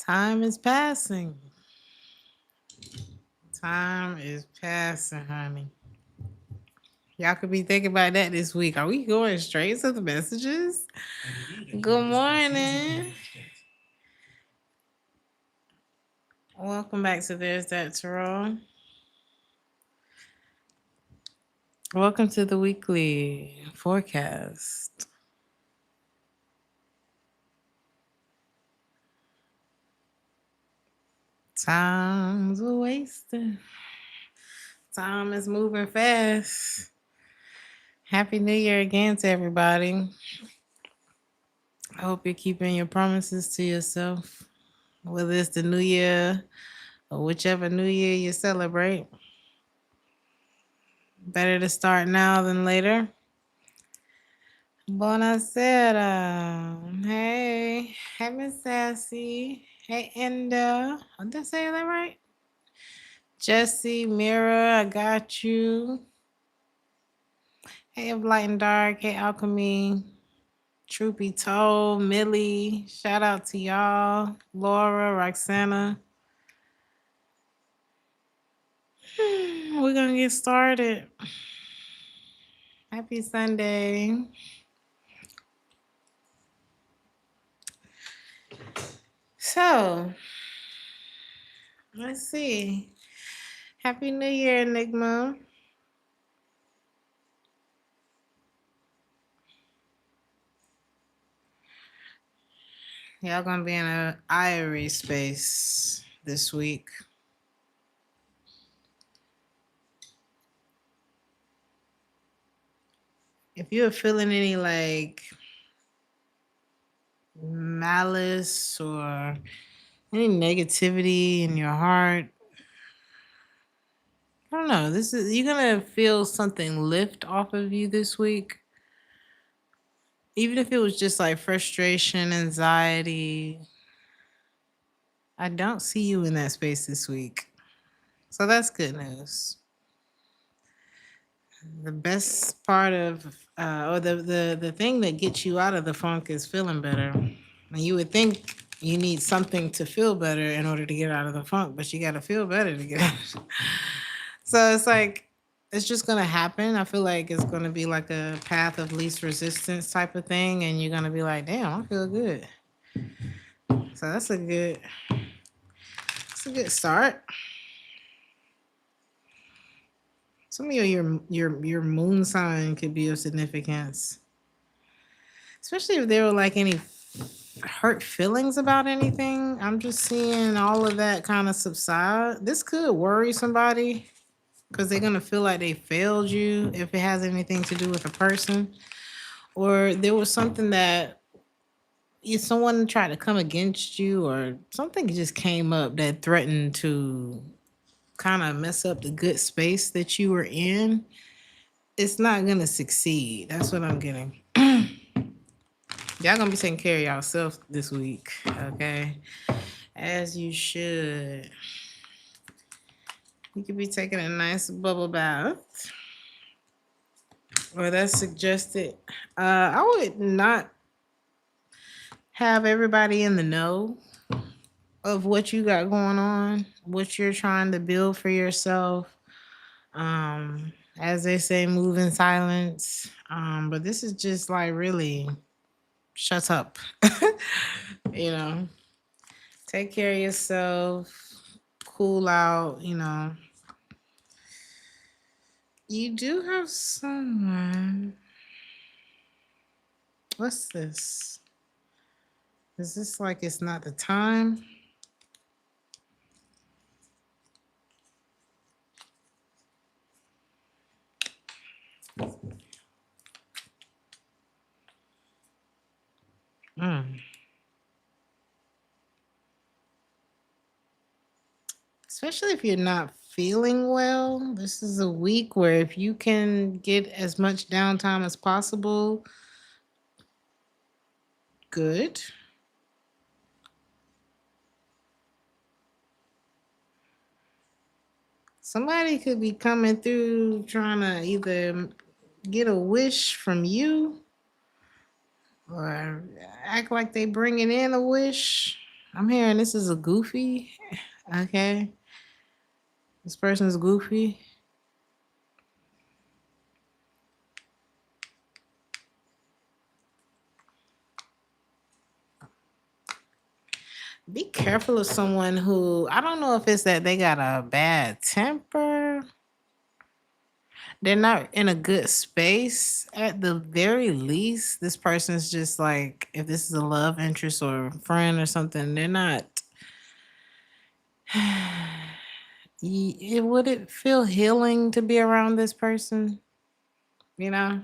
Time is passing. Time is passing, honey. Y'all could be thinking about that this week. Are we going straight to the messages? Good morning. Welcome back to Theresthattarot. Welcome to the weekly forecast. Time's a wasting. Time is moving fast. Happy New Year again to everybody. I hope you're keeping your promises to yourself, whether it's the new year or whichever new year you celebrate. Better to start now than later. Buonasera. Hey. Hey, Miss Sassy. Hey, Enda. Did I say that right? Jesse, Mira, I got you. Hey, of Light and Dark. Hey, Alchemy. Truth be told, Millie. Shout out to y'all. Laura, Roxana. We're going to get started. Happy Sunday. So, let's see. Happy New Year, Enigma. Y'all gonna be in a IRA space this week. If you're feeling any like malice or any negativity in your heart, I don't know. You're gonna feel something lift off of you this week. Even if it was just like frustration, anxiety. I don't see you in that space this week. So that's good news. The best part of or the thing that gets you out of the funk is feeling better. And you would think you need something to feel better in order to get out of the funk, but you got to feel better to get out. So it's like it's just gonna happen. I feel like it's gonna be like a path of least resistance type of thing, and you're gonna be like, "Damn, I feel good." So that's a good start. Some of your moon sign could be of significance, especially if there were like any hurt feelings about anything. I'm just seeing all of that kind of subside. This could worry somebody because they're gonna feel like they failed you if it has anything to do with a person, or there was something that someone tried to come against you, or something just came up that threatened to kind of mess up the good space that you were in. It's not gonna succeed. That's what I'm getting. Y'all gonna be taking care of yourself this week, okay? As you should. You could be taking a nice bubble bath. Or that's suggested. I would not have everybody in the know of what you got going on, what you're trying to build for yourself. As they say, move in silence. But this is just like really shut up. You know, take care of yourself, cool out, you know. You do have someone. What's this? Is this like it's not the time? Especially if you're not feeling well. This is a week where if you can get as much downtime as possible, good. Somebody could be coming through trying to either get a wish from you or act like they bringing in a wish. I'm hearing this is a goofy. Okay. This person's goofy. Be careful of someone who, I don't know if it's that they got a bad temper. They're not in a good space. At the very least, this person's just like, if this is a love interest or friend or something, they're not. Would it feel healing to be around this person? You know?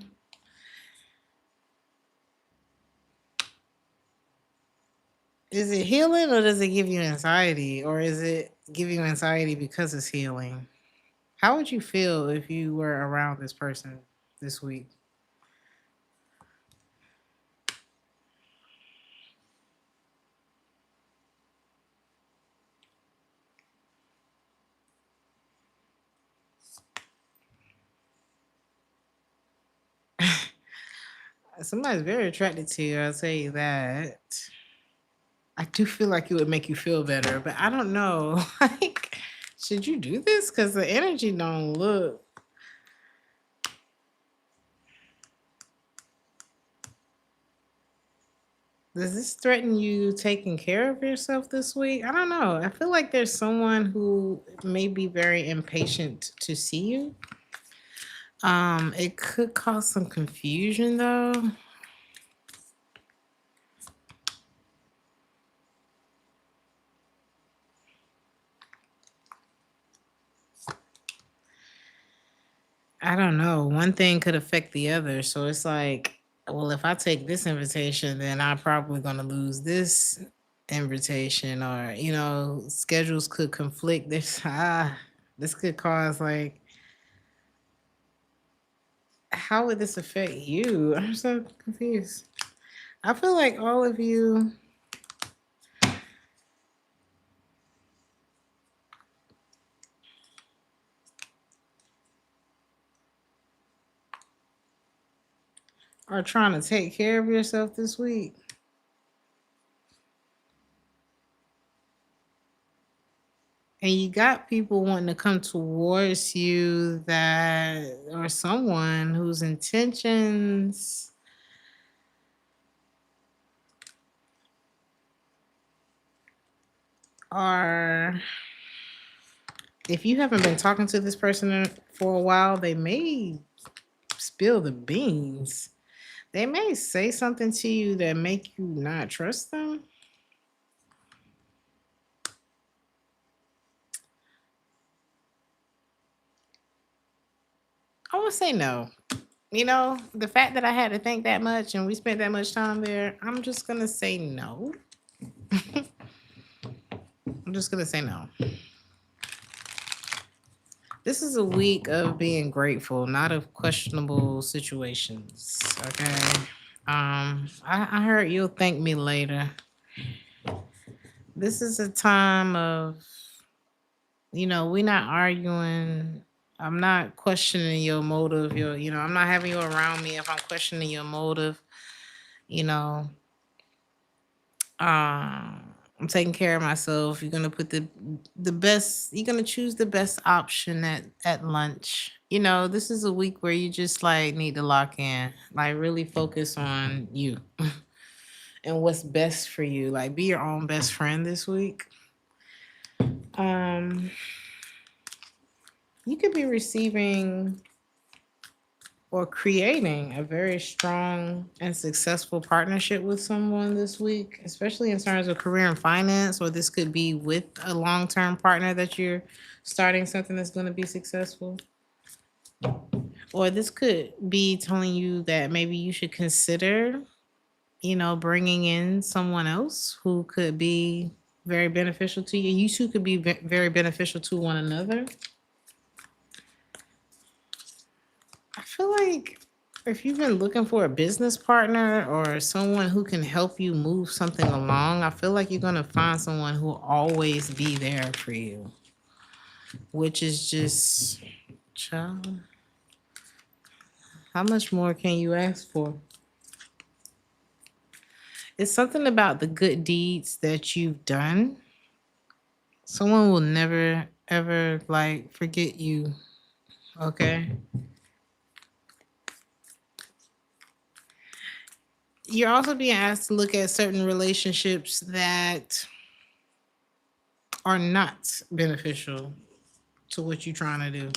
Is it healing or does it give you anxiety? Or is it give you anxiety because it's healing? How would you feel if you were around this person this week? Somebody's very attracted to you, I'll tell you that. I do feel like it would make you feel better, but I don't know. Like, should you do this? Because the energy don't look. Does this threaten you taking care of yourself this week? I don't know. I feel like there's someone who may be very impatient to see you. It could cause some confusion though. I don't know. One thing could affect the other. So it's like, well, if I take this invitation, then I'm probably going to lose this invitation, or, schedules could conflict. This could cause like, how would this affect you? I'm so confused. I feel like all of you are trying to take care of yourself this week. And you got people wanting to come towards you that, or someone whose intentions are, if you haven't been talking to this person for a while, they may spill the beans. They may say something to you that make you not trust them. I would say no. The fact that I had to think that much and we spent that much time there, I'm just gonna say no. I'm just gonna say no. This is a week of being grateful, not of questionable situations. Okay. I heard you'll thank me later. This is a time of, we're not arguing. I'm not questioning your motive. I'm not having you around me if I'm questioning your motive. You know, I'm taking care of myself. You're gonna put the best. You're gonna choose the best option at lunch. This is a week where you just like need to lock in, like really focus on you and what's best for you. Like be your own best friend this week. Um, you could be receiving or creating a very strong and successful partnership with someone this week, especially in terms of career and finance, or this could be with a long-term partner that you're starting something that's going to be successful. Or this could be telling you that maybe you should consider, bringing in someone else who could be very beneficial to you. You two could be very beneficial to one another. I feel like if you've been looking for a business partner or someone who can help you move something along, I feel like you're going to find someone who will always be there for you, which is just, child, how much more can you ask for? It's something about the good deeds that you've done. Someone will never ever like forget you. Okay. You're also being asked to look at certain relationships that are not beneficial to what you're trying to do.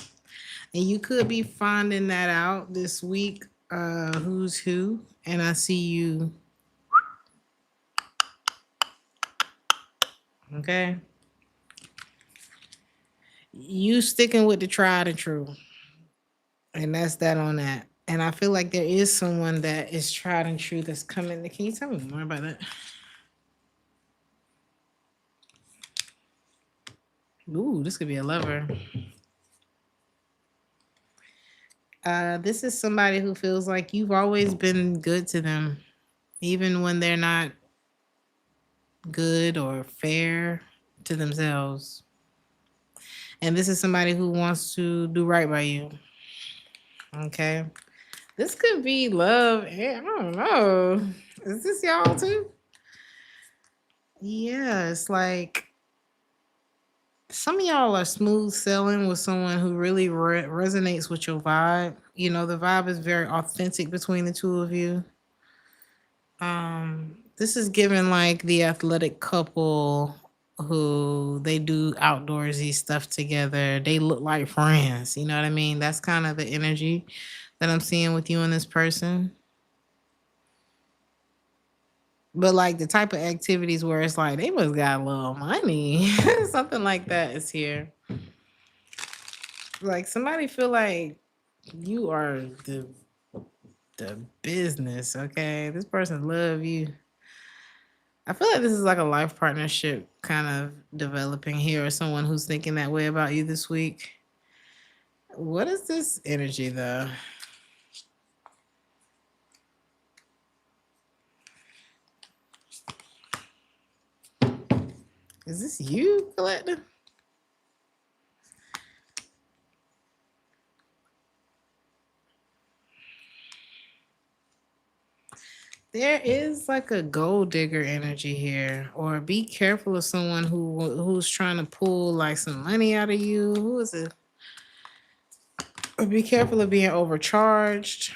And you could be finding that out this week, who's who. And I see you, okay? You sticking with the tried and true. And that's that on that. And I feel like there is someone that is tried and true that's coming. Can you tell me more about that? Ooh, this could be a lover. This is somebody who feels like you've always been good to them, even when they're not good or fair to themselves. And this is somebody who wants to do right by you. Okay. This could be love. I don't know. Is this y'all too? Yeah, it's like some of y'all are smooth sailing with someone who really resonates with your vibe. You know, the vibe is very authentic between the two of you. This is given like the athletic couple who they do outdoorsy stuff together. They look like friends. You know what I mean? That's kind of the energy that I'm seeing with you and this person. But like the type of activities where it's like they must got a little money. Something like that is here. Like somebody feel like you are the business, okay? This person love you. I feel like this is like a life partnership kind of developing here, or someone who's thinking that way about you this week. What is this energy though? Is this you, Collective? There is like a gold digger energy here, or be careful of someone who's trying to pull like some money out of you. Who is it? Or be careful of being overcharged.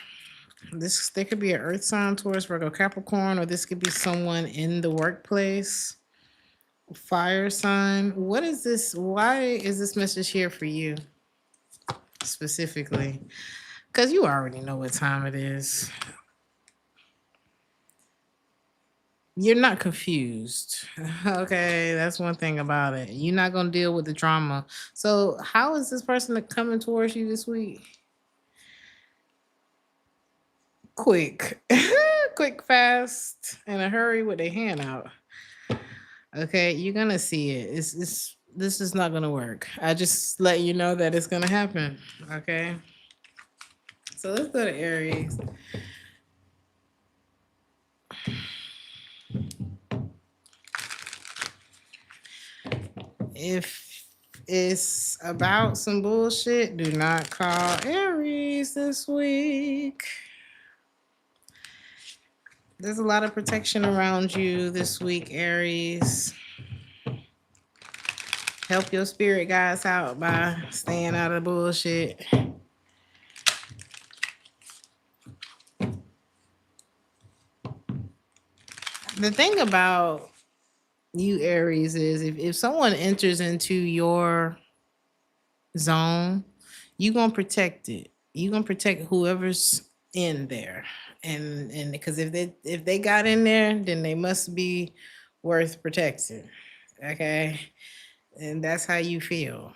There could be an Earth sign, Taurus, Virgo, Capricorn, or this could be someone in the workplace. Fire sign. What is this? Why is this message here for you specifically? Because you already know what time it is. You're not confused. Okay, that's one thing about it. You're not going to deal with the drama. So, how is this person coming towards you this week? Quick, quick, fast, in a hurry with their hand out. Okay, you're gonna see it. It's this is not gonna work. I just let you know that it's gonna happen. Okay. So let's go to Aries. If it's about some bullshit, do not call Aries this week. There's a lot of protection around you this week, Aries. Help your spirit guys out by staying out of bullshit. The thing about you, Aries, is if someone enters into your zone, you gonna protect it. You gonna protect whoever's in there. And because if they got in there, then they must be worth protecting. Okay. And that's how you feel.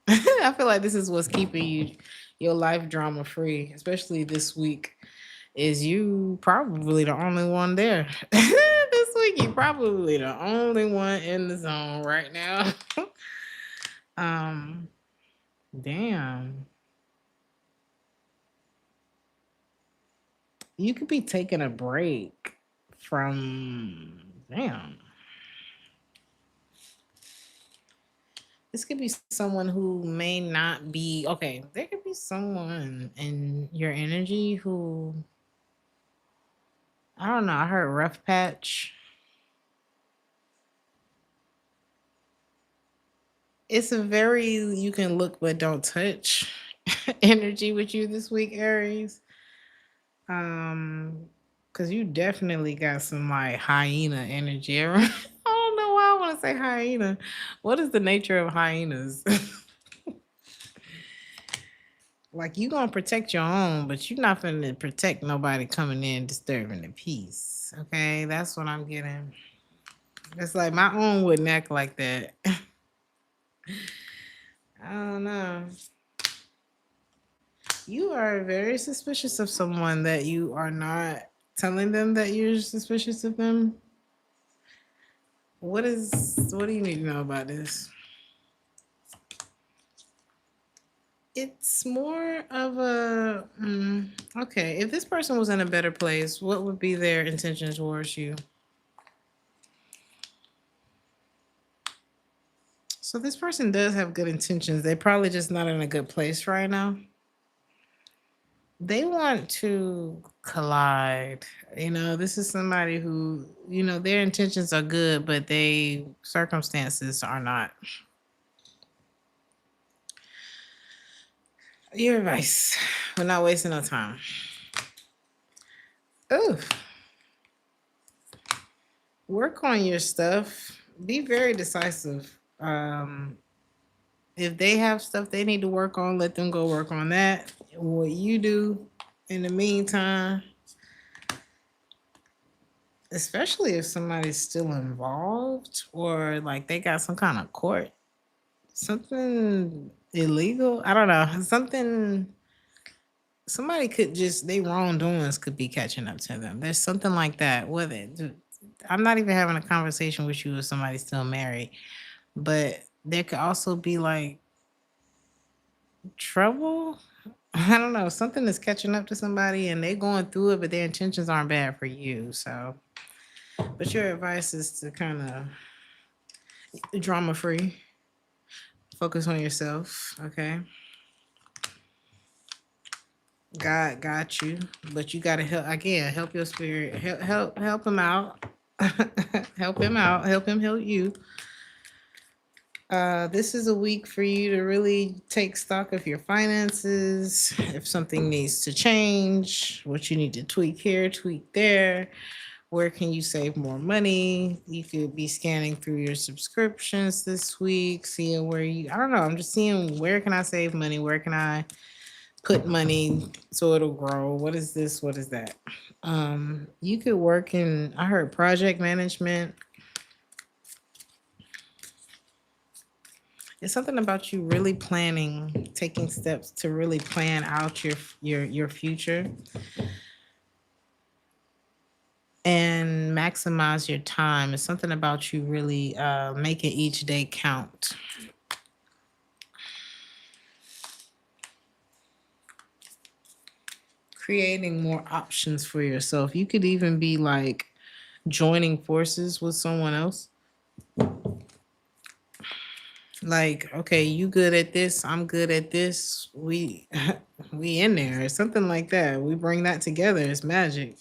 I feel like this is what's keeping your life drama free, especially this week. Is you probably the only one there. This week, you probably the only one in the zone right now. um, damn. You could be taking a break from damn. This could be someone who may not be okay. There could be someone in your energy who I don't know. I heard rough patch. It's a very you can look but don't touch energy with you this week, Aries. Um, because you definitely got some like hyena energy. I don't know why I want to say hyena. What is the nature of hyenas? Like you gonna protect your own, but you're not gonna protect nobody coming in disturbing the peace. Okay, that's what I'm getting. It's like my own wouldn't act like that. I don't know. You are very suspicious of someone that you are not telling them that you're suspicious of them. What do you need to know about this? It's more of a okay. If this person was in a better place, what would be their intention towards you? So this person does have good intentions. They're probably just not in a good place right now. They want to collide. This is somebody who, their intentions are good, but they circumstances are not. Your advice. We're not wasting no time. Oh, work on your stuff. Be very decisive. If they have stuff they need to work on, let them go work on that. What you do in the meantime, especially if somebody's still involved or like they got some kind of court, something illegal. I don't know. Somebody could just, they wrongdoings could be catching up to them. There's something like that. I'm not even having a conversation with you if somebody's still married, but there could also be like trouble. I don't know. Something is catching up to somebody and they going through it, but their intentions aren't bad for you. So, but your advice is to kind of drama free, focus on yourself. Okay. God got you, but you got to help your spirit, help him out, help him out, help him help you. This is a week for you to really take stock of your finances. If something needs to change, what you need to tweak here, tweak there. Where can you save more money? You could be scanning through your subscriptions this week, seeing I don't know. I'm just seeing where can I save money? Where can I put money so it'll grow? What is this? What is that? You could work in, I heard project management. It's something about you really planning, taking steps to really plan out your future and maximize your time. It's something about you really making each day count. Creating more options for yourself. You could even be like joining forces with someone else. Like, okay, you good at this, I'm good at this. We we in there, something like that. We bring that together. It's magic.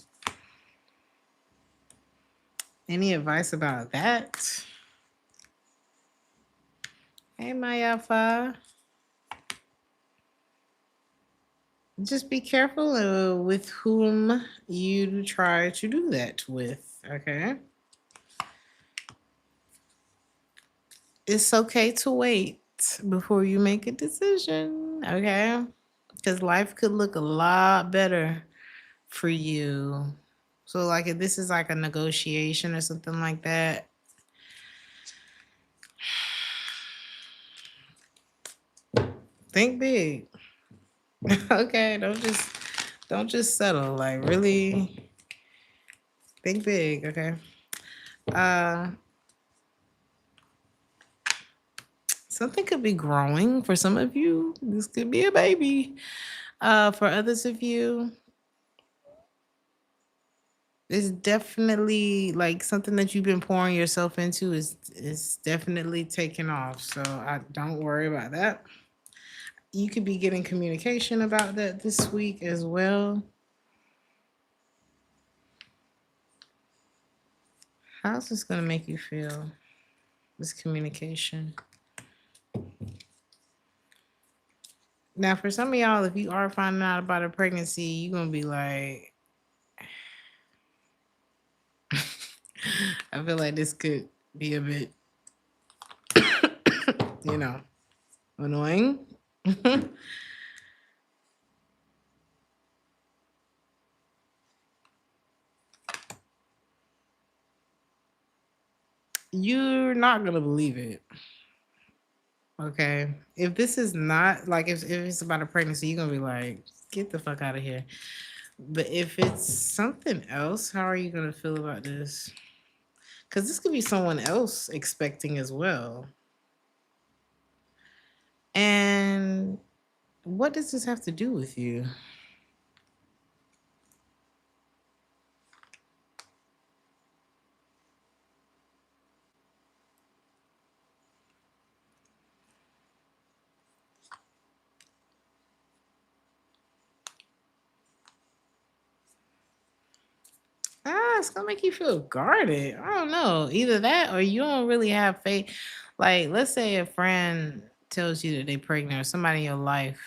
Any advice about that? Hey, my alpha. Just be careful with whom you try to do that with. Okay. It's okay to wait before you make a decision. Okay. Because life could look a lot better for you. So, like, if this is like a negotiation or something like that, think big. Okay, don't just settle. Like, really think big. Okay. Uh, something could be growing for some of you. This could be a baby. For others of you, it's definitely like something that you've been pouring yourself into is definitely taking off. So I don't worry about that. You could be getting communication about that this week as well. How's this gonna make you feel? This communication. Now, for some of y'all, if you are finding out about a pregnancy, you're gonna be like, I feel like this could be a bit, you know, annoying. You're not gonna believe it. Okay. If this is not like if it's about a pregnancy, you're gonna be like, get the fuck out of here. But if it's something else, how are you gonna feel about this? Because this could be someone else expecting as well. And what does this have to do with you? It's gonna make you feel guarded. I don't know. Either that or you don't really have faith. Like, let's say a friend tells you that they're pregnant or somebody in your life,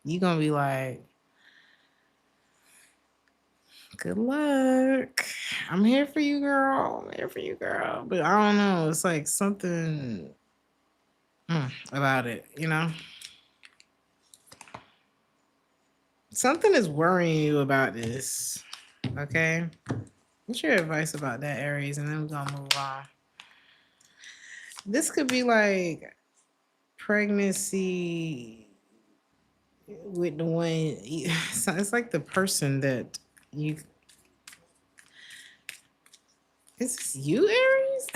you gonna be like, good luck. I'm here for you, girl. I'm here for you, girl. But I don't know. It's like something about it, you know? Something is worrying you about this. Okay? What's your advice about that, Aries? And then we're gonna move on. This could be like pregnancy with the one. It's like the person that you. Is this you, Aries?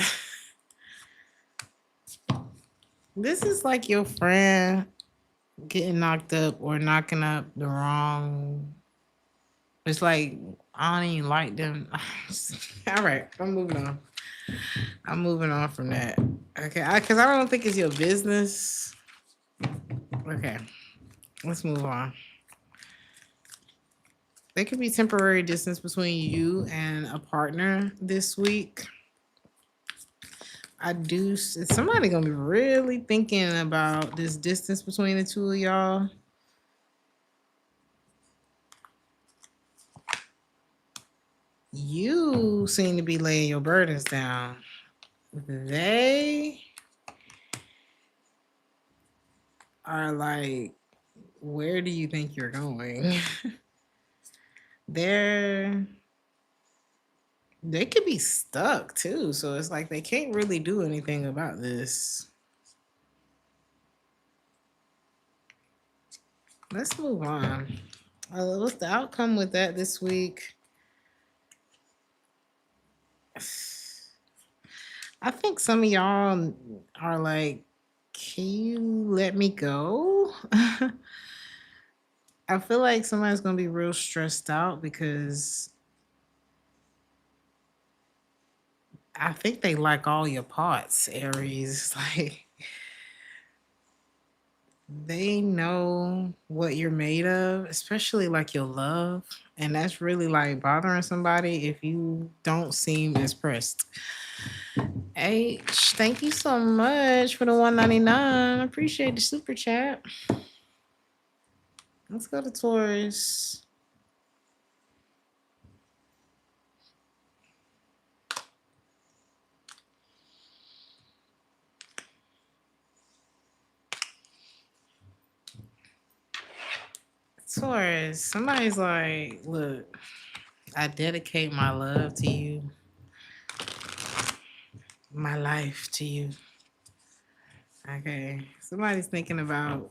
This is like your friend getting knocked up or knocking up the wrong. It's like I don't even like them. All right, I'm moving on. I'm moving on from that. Okay, because I don't think it's your business. Okay, let's move on. There could be temporary distance between you and a partner this week. Somebody gonna be really thinking about this distance between the two of y'all. You seem to be laying your burdens down. They are like, where do you think you're going? They could be stuck too. So it's like they can't really do anything about this. Let's move on. What's the outcome with that this week? I think some of y'all are like, can you let me go? I feel like somebody's going to be real stressed out because I think they like all your parts, Aries. Like, they know what you're made of, especially like your love. And that's really like bothering somebody if you don't seem as pressed. H, thank you so much for the $1.99. I appreciate the super chat. Let's go to Taurus. Taurus, somebody's like, look, I dedicate my love to you, my life to you. Okay. Somebody's thinking about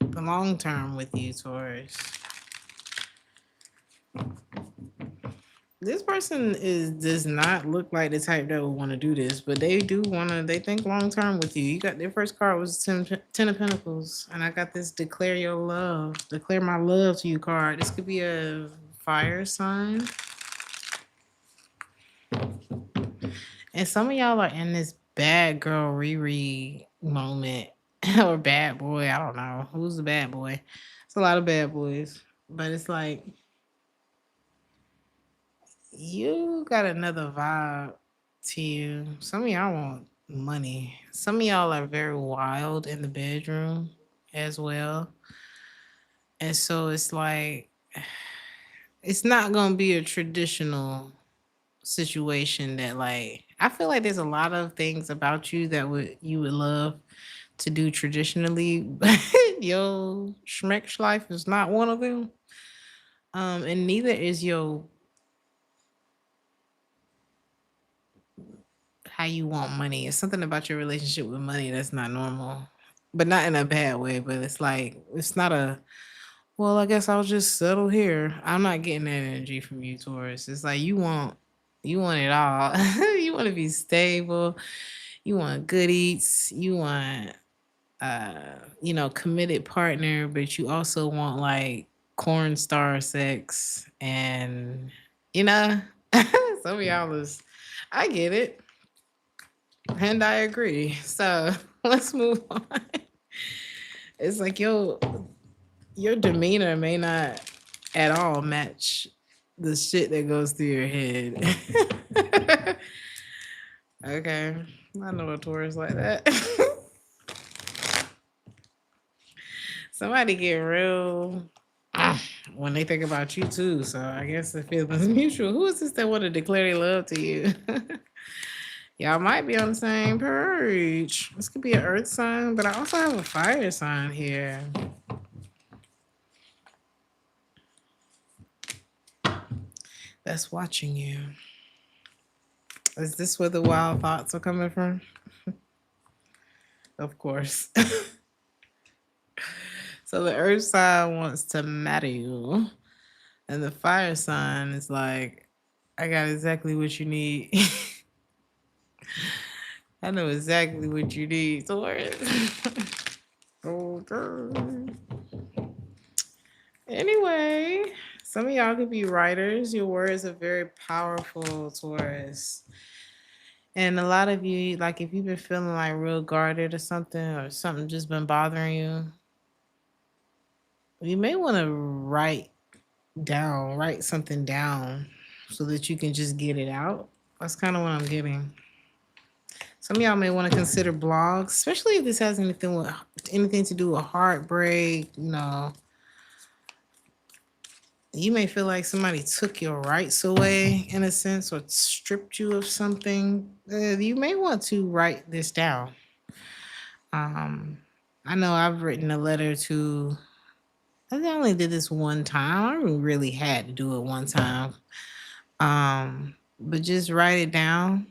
the long term with you, Taurus. This person does not look like the type that would want to do this, but they do want to. They think long term with you. You got their first card was ten of Pentacles, and I got this declare your love, declare my love to you card. This could be a fire sign, and some of y'all are in this bad girl Riri moment or bad boy. I don't know who's the bad boy. It's a lot of bad boys, but it's like You got another vibe to you. Some of y'all want money. Some of y'all are very wild in the bedroom as well. And so it's like, it's not going to be a traditional situation that, like, I feel like there's a lot of things about you that would you would love to do traditionally, but your schmeck life is not one of them. And neither is your how you want money. It's something about your relationship with money that's not normal, but not in a bad way. But it's like it's not a. Well, I guess I'll just settle here. I'm not getting that energy from you, Taurus. It's like you want it all. You want to be stable. You want good eats. You want committed partner, but you also want like corn star sex and you know, some of y'all is I get it. And I agree. So let's move on. It's like your demeanor may not at all match the shit that goes through your head. Okay. I know a Taurus like that. Somebody get real when they think about you too. So I guess the feeling's mutual. Who is this that want to declare their love to you? Y'all might be on the same page. This could be an earth sign, but I also have a fire sign here. That's watching you. Is this where the wild thoughts are coming from? Of course. So the earth sign wants to marry you. And the fire sign is like, I got exactly what you need. I know exactly what you need, Taurus. Okay. Anyway, some of y'all could be writers. Your words are very powerful, Taurus. And a lot of you, like if you've been feeling like real guarded or something just been bothering you, you may want to write something down so that you can just get it out. That's kind of what I'm getting. Some of y'all may want to consider blogs, especially if this has anything to do with heartbreak. You may feel like somebody took your rights away in a sense or stripped you of something. You may want to write this down. Um, I know I've written a letter to. I only did this one time. I really had to do it one time. But just write it down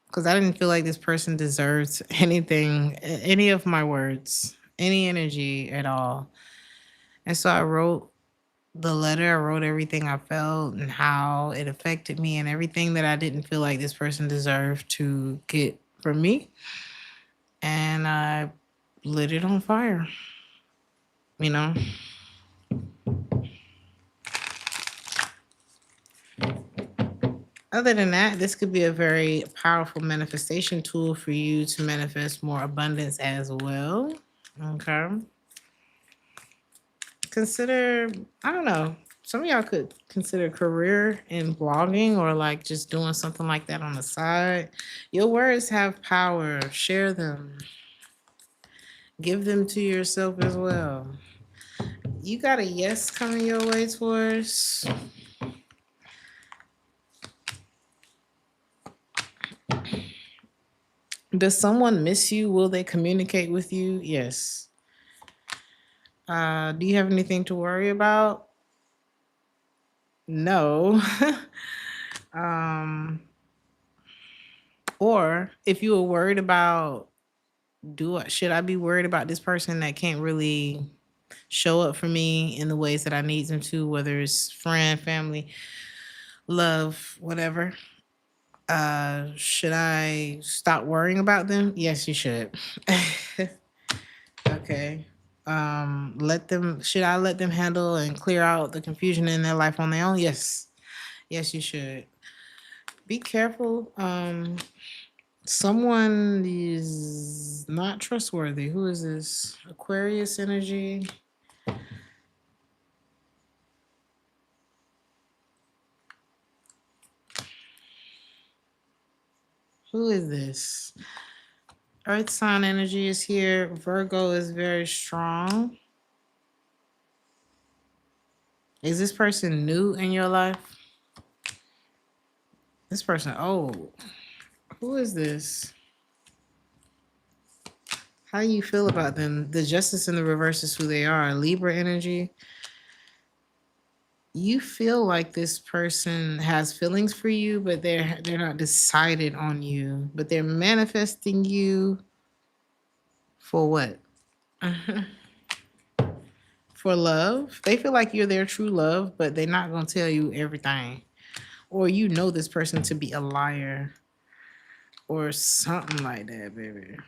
because I didn't feel like this person deserves anything, any of my words, any energy at all. And so I wrote the letter. I wrote everything I felt and how it affected me and everything that I didn't feel like this person deserved to get from me. And I lit it on fire, you know? Other than that, this could be a very powerful manifestation tool for you to manifest more abundance as well. Okay. Consider, I don't know, some of y'all could consider career in blogging or like just doing something like that on the side. Your words have power. Share them. Give them to yourself as well. You got a yes coming your way, Taurus. Does someone miss you? Will they communicate with you? Yes. Do you have anything to worry about? No. um, or if you were worried about, should I be worried about this person that can't really show up for me in the ways that I need them to, whether it's friend, family, love, whatever? Should I stop worrying about them? Yes, you should. Okay. Should I let them handle and clear out the confusion in their life on their own? Yes. Yes, you should. Be careful. Someone is not trustworthy. Who is this? Aquarius energy. Who is this? Earth sign energy is here. Virgo is very strong. Is this person new in your life? This person old. Who is this? How do you feel about them? The justice in the reverse is who they are. Libra energy. You feel like this person has feelings for you, but they're not decided on you. But they're manifesting you for what? For love. They feel like you're their true love, but they're not gonna tell you everything. Or you know this person to be a liar. Or something like that, baby.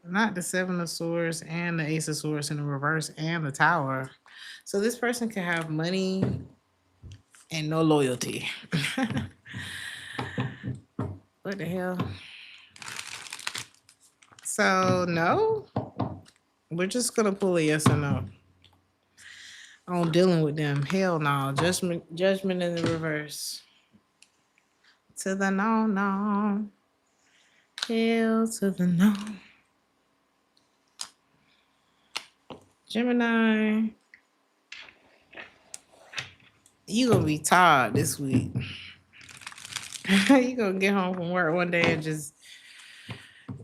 Not the Seven of Swords and the Ace of Swords in the reverse and the Tower. So this person can have money and no loyalty. What the hell? So no, we're just gonna pull a yes or no on dealing with them. Hell no. Judgment in the reverse. To the no, no. Hell to the no. Gemini, you gonna be tired this week. You gonna get home from work one day and just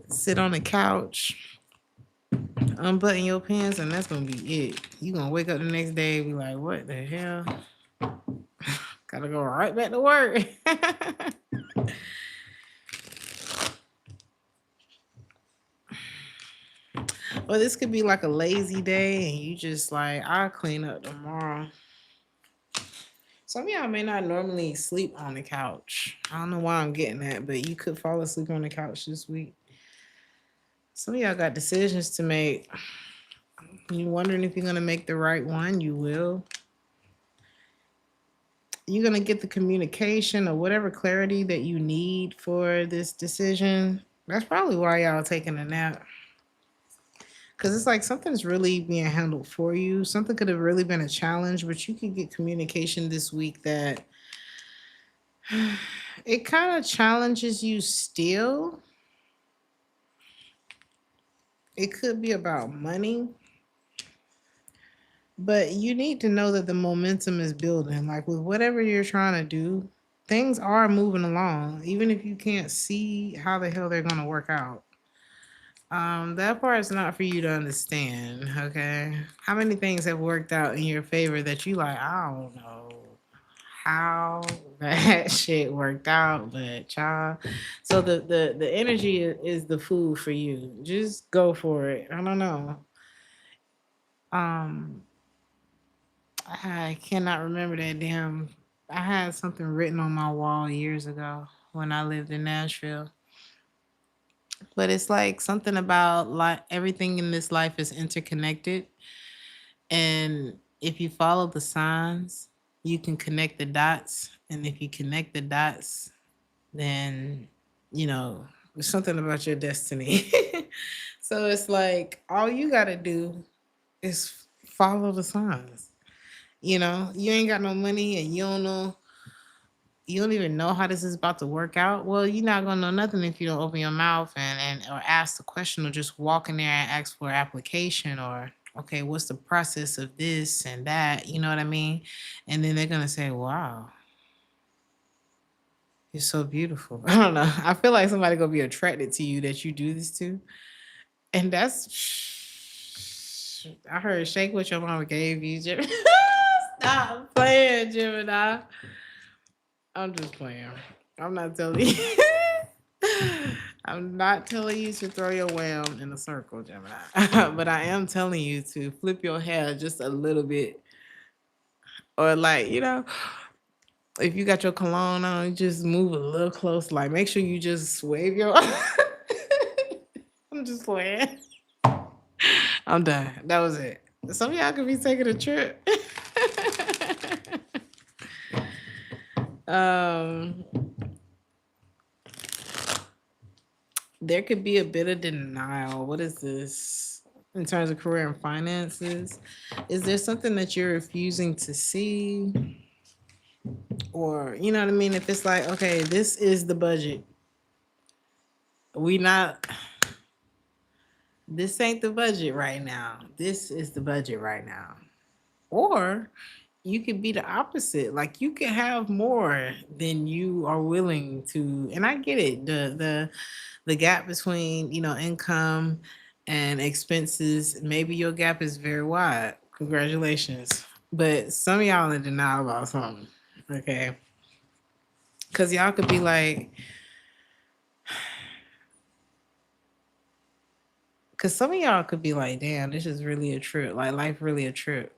sit on the couch, unbutton your pants, and that's gonna be it. You gonna wake up the next day and be like, what the hell? Gotta go right back to work. Or this could be like a lazy day and you just like, I'll clean up tomorrow. Some of y'all may not normally sleep on the couch. I don't know why I'm getting that, but you could fall asleep on the couch this week. Some of y'all got decisions to make. You wondering if you're gonna make the right one? You will. You're gonna get the communication or whatever clarity that you need for this decision. That's probably why y'all taking a nap. Because it's like something's really being handled for you. Something could have really been a challenge, but you could get communication this week that it kind of challenges you still. It could be about money, but you need to know that the momentum is building. Like with whatever you're trying to do, things are moving along, even if you can't see how the hell they're going to work out. That part is not for you to understand, okay? How many things have worked out in your favor that you like, I don't know how that shit worked out, but child. So the energy is the food for you. Just go for it. I don't know. Um, I cannot remember that damn. I had something written on my wall years ago when I lived in Nashville. But it's like something about like everything in this life is interconnected. And if you follow the signs, you can connect the dots. And if you connect the dots, then, you know, there's something about your destiny. So it's like all you got to do is follow the signs. You know, you ain't got no money and you don't even know how this is about to work out. Well, you're not gonna know nothing if you don't open your mouth and or ask the question or just walk in there and ask for an application or okay, what's the process of this and that? You know what I mean? And then they're gonna say, wow, you're so beautiful. I don't know. I feel like somebody gonna be attracted to you that you do this to. And that's I heard shake what your mama gave you, Jimmy. Stop playing, Gemini. I'm just playing. I'm not telling you. I'm not telling you to throw your wham in a circle, Gemini. But I am telling you to flip your hair just a little bit. Or like, you know, if you got your cologne on, just move a little close. Like make sure you just wave your I'm just playing. I'm done. That was it. Some of y'all could be taking a trip. um there could be a bit of denial. What is this in terms of career and finances? Is there something that you're refusing to see? Or, you know what I mean? If it's like, okay, this is the budget We not, this ain't the budget right now. This is the budget right now. Or you could be the opposite. Like you could have more than you are willing to. And I get it. The gap between, income and expenses, maybe your gap is very wide. Congratulations. But some of y'all in denial about something. Okay. Cause y'all could be like, cause some of y'all could be like, damn, this is really a trip. Like life really a trip.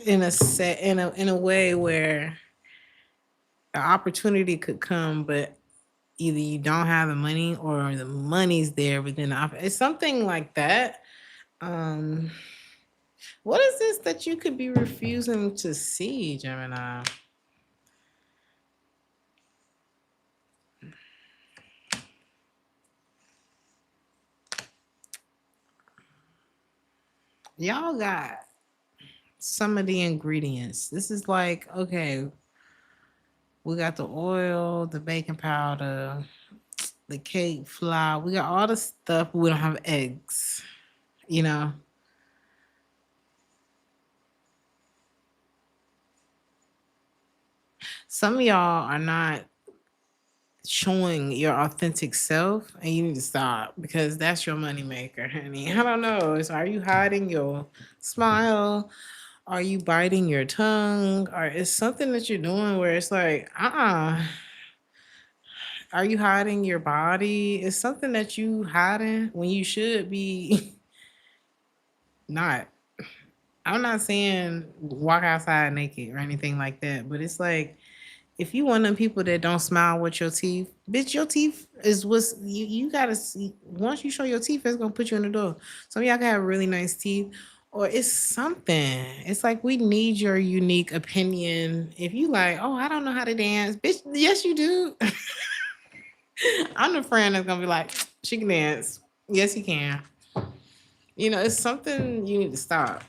In a way where an opportunity could come, but either you don't have the money or the money's there, but then it's something like that. Um, what is this that you could be refusing to see, Gemini? Y'all got some of the ingredients. This is like, okay, we got the oil, the baking powder, the cake flour. We got all the stuff, but we don't have eggs, you know? Some of y'all are not showing your authentic self, and you need to stop because that's your moneymaker, honey. I don't know. Are you hiding your smile? Are you biting your tongue? Or is something that you're doing where it's like, are you hiding your body? Is something that you hiding when you should be not. I'm not saying walk outside naked or anything like that, but it's like if you one of them people that don't smile with your teeth, bitch, your teeth is what's you gotta see. Once you show your teeth, it's gonna put you in the door. Some of y'all can have really nice teeth, or it's something. It's like we need your unique opinion. If you like, oh, I don't know how to dance, bitch. Yes, you do. I'm the friend that's gonna be like, she can dance. Yes, you can. It's something you need to stop.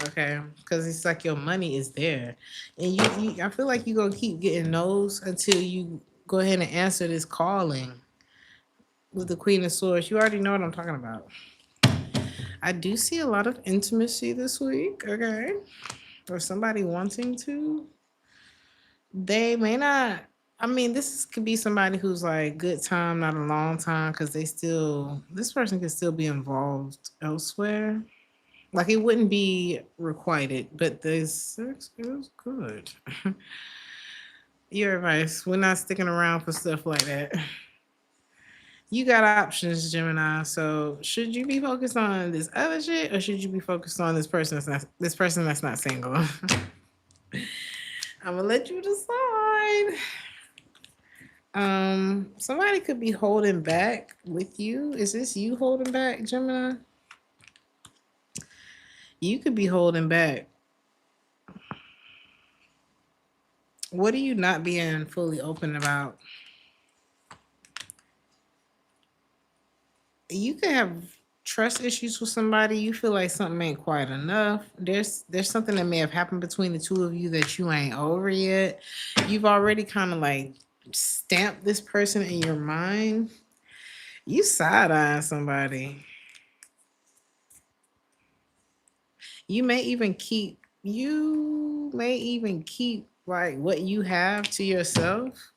Okay, because it's like your money is there, and I feel like you gonna keep getting no's until you go ahead and answer this calling with the Queen of Swords. You already know what I'm talking about. I do see a lot of intimacy this week. Okay, or somebody wanting to. They may not. I mean, could be somebody who's like good time, not a long time, because this person could still be involved elsewhere. Like it wouldn't be requited, but the sex is good. Your advice: we're not sticking around for stuff like that. You got options, Gemini. So should you be focused on this other shit, or should you be focused on this person that's not single? I'm gonna let you decide. Somebody could be holding back with you. Is this you holding back, Gemini? You could be holding back. What are you not being fully open about? You could have trust issues with somebody. You feel like something ain't quite enough. There's something that may have happened between the two of you that you ain't over yet. You've already kind of like stamped this person in your mind. You side eyeing somebody. You may even keep like what you have to yourself.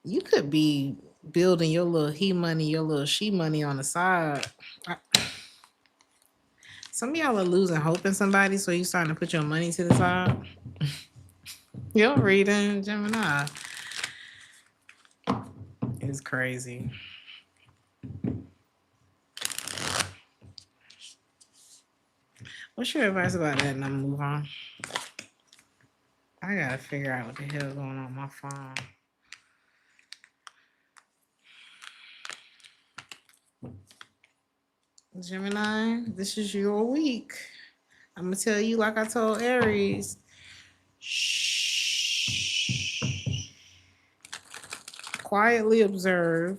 You could be building your little he money, your little she money on the side. Some of y'all are losing hope in somebody, so you starting to put your money to the side. Your reading, Gemini, is crazy. What's your advice about that? And I'm move on. I gotta figure out what the hell going on my phone. Gemini, this is your week. I'm gonna tell you like I told Aries. Shh. Quietly observe.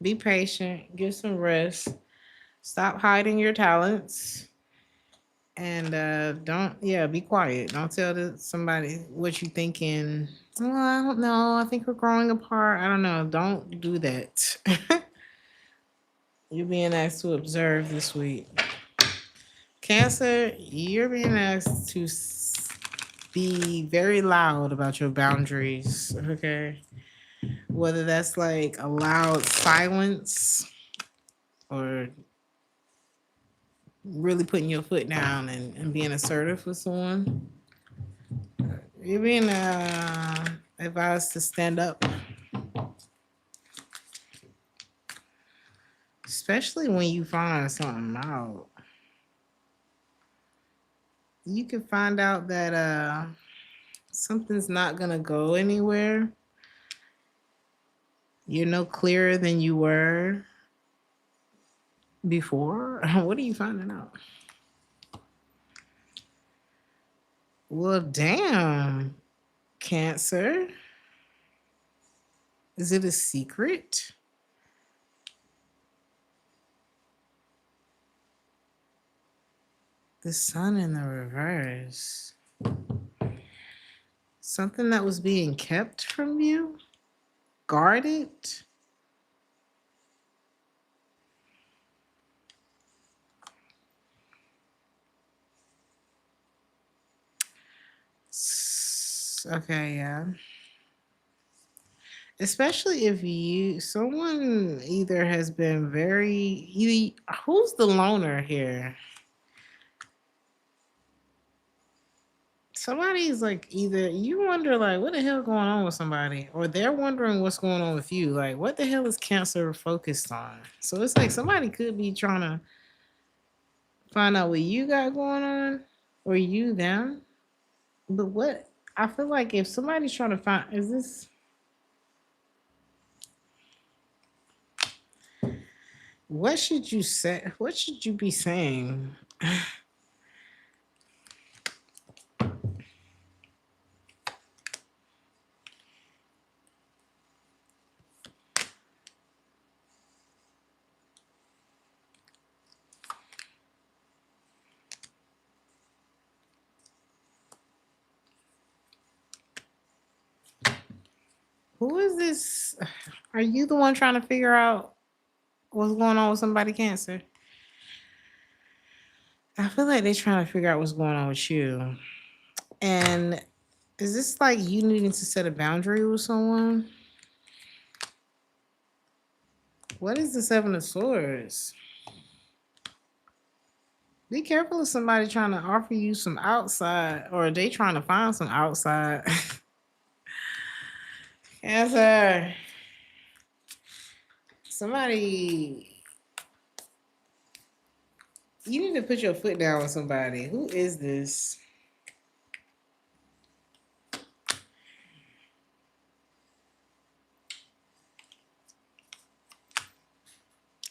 Be patient. Get some rest. Stop hiding your talents. And don't, yeah, be quiet. Don't tell somebody what you thinking. Well, I don't know. I think we're growing apart. I don't know. Don't do that. You're being asked to observe this week. Cancer, you're being asked to be very loud about your boundaries. Okay. Whether that's like a loud silence or really putting your foot down and being assertive with someone. You're being advised to stand up, especially when you find something out. You can find out that something's not gonna go anywhere. You're no clearer than you were before. What are you finding out? Well, damn, Cancer. Is it a secret? The sun in the reverse. Something that was being kept from you? Guarded? Okay, yeah. Especially if someone either has been who's the loner here? Somebody's like, either you wonder like what the hell going on with somebody, or they're wondering what's going on with you. Like, what the hell is Cancer focused on? So it's like somebody could be trying to find out what you got going on, or you them. But what I feel like if somebody's trying to find, is this, what should you say? What should you be saying? Who is this? Are you the one trying to figure out what's going on with somebody Cancer? I feel like they're trying to figure out what's going on with you. And is this like you needing to set a boundary with someone? What is the Seven of Swords? Be careful of somebody trying to offer you some outside, or they trying to find some outside. Cancer. Somebody, you need to put your foot down with somebody. Who is this?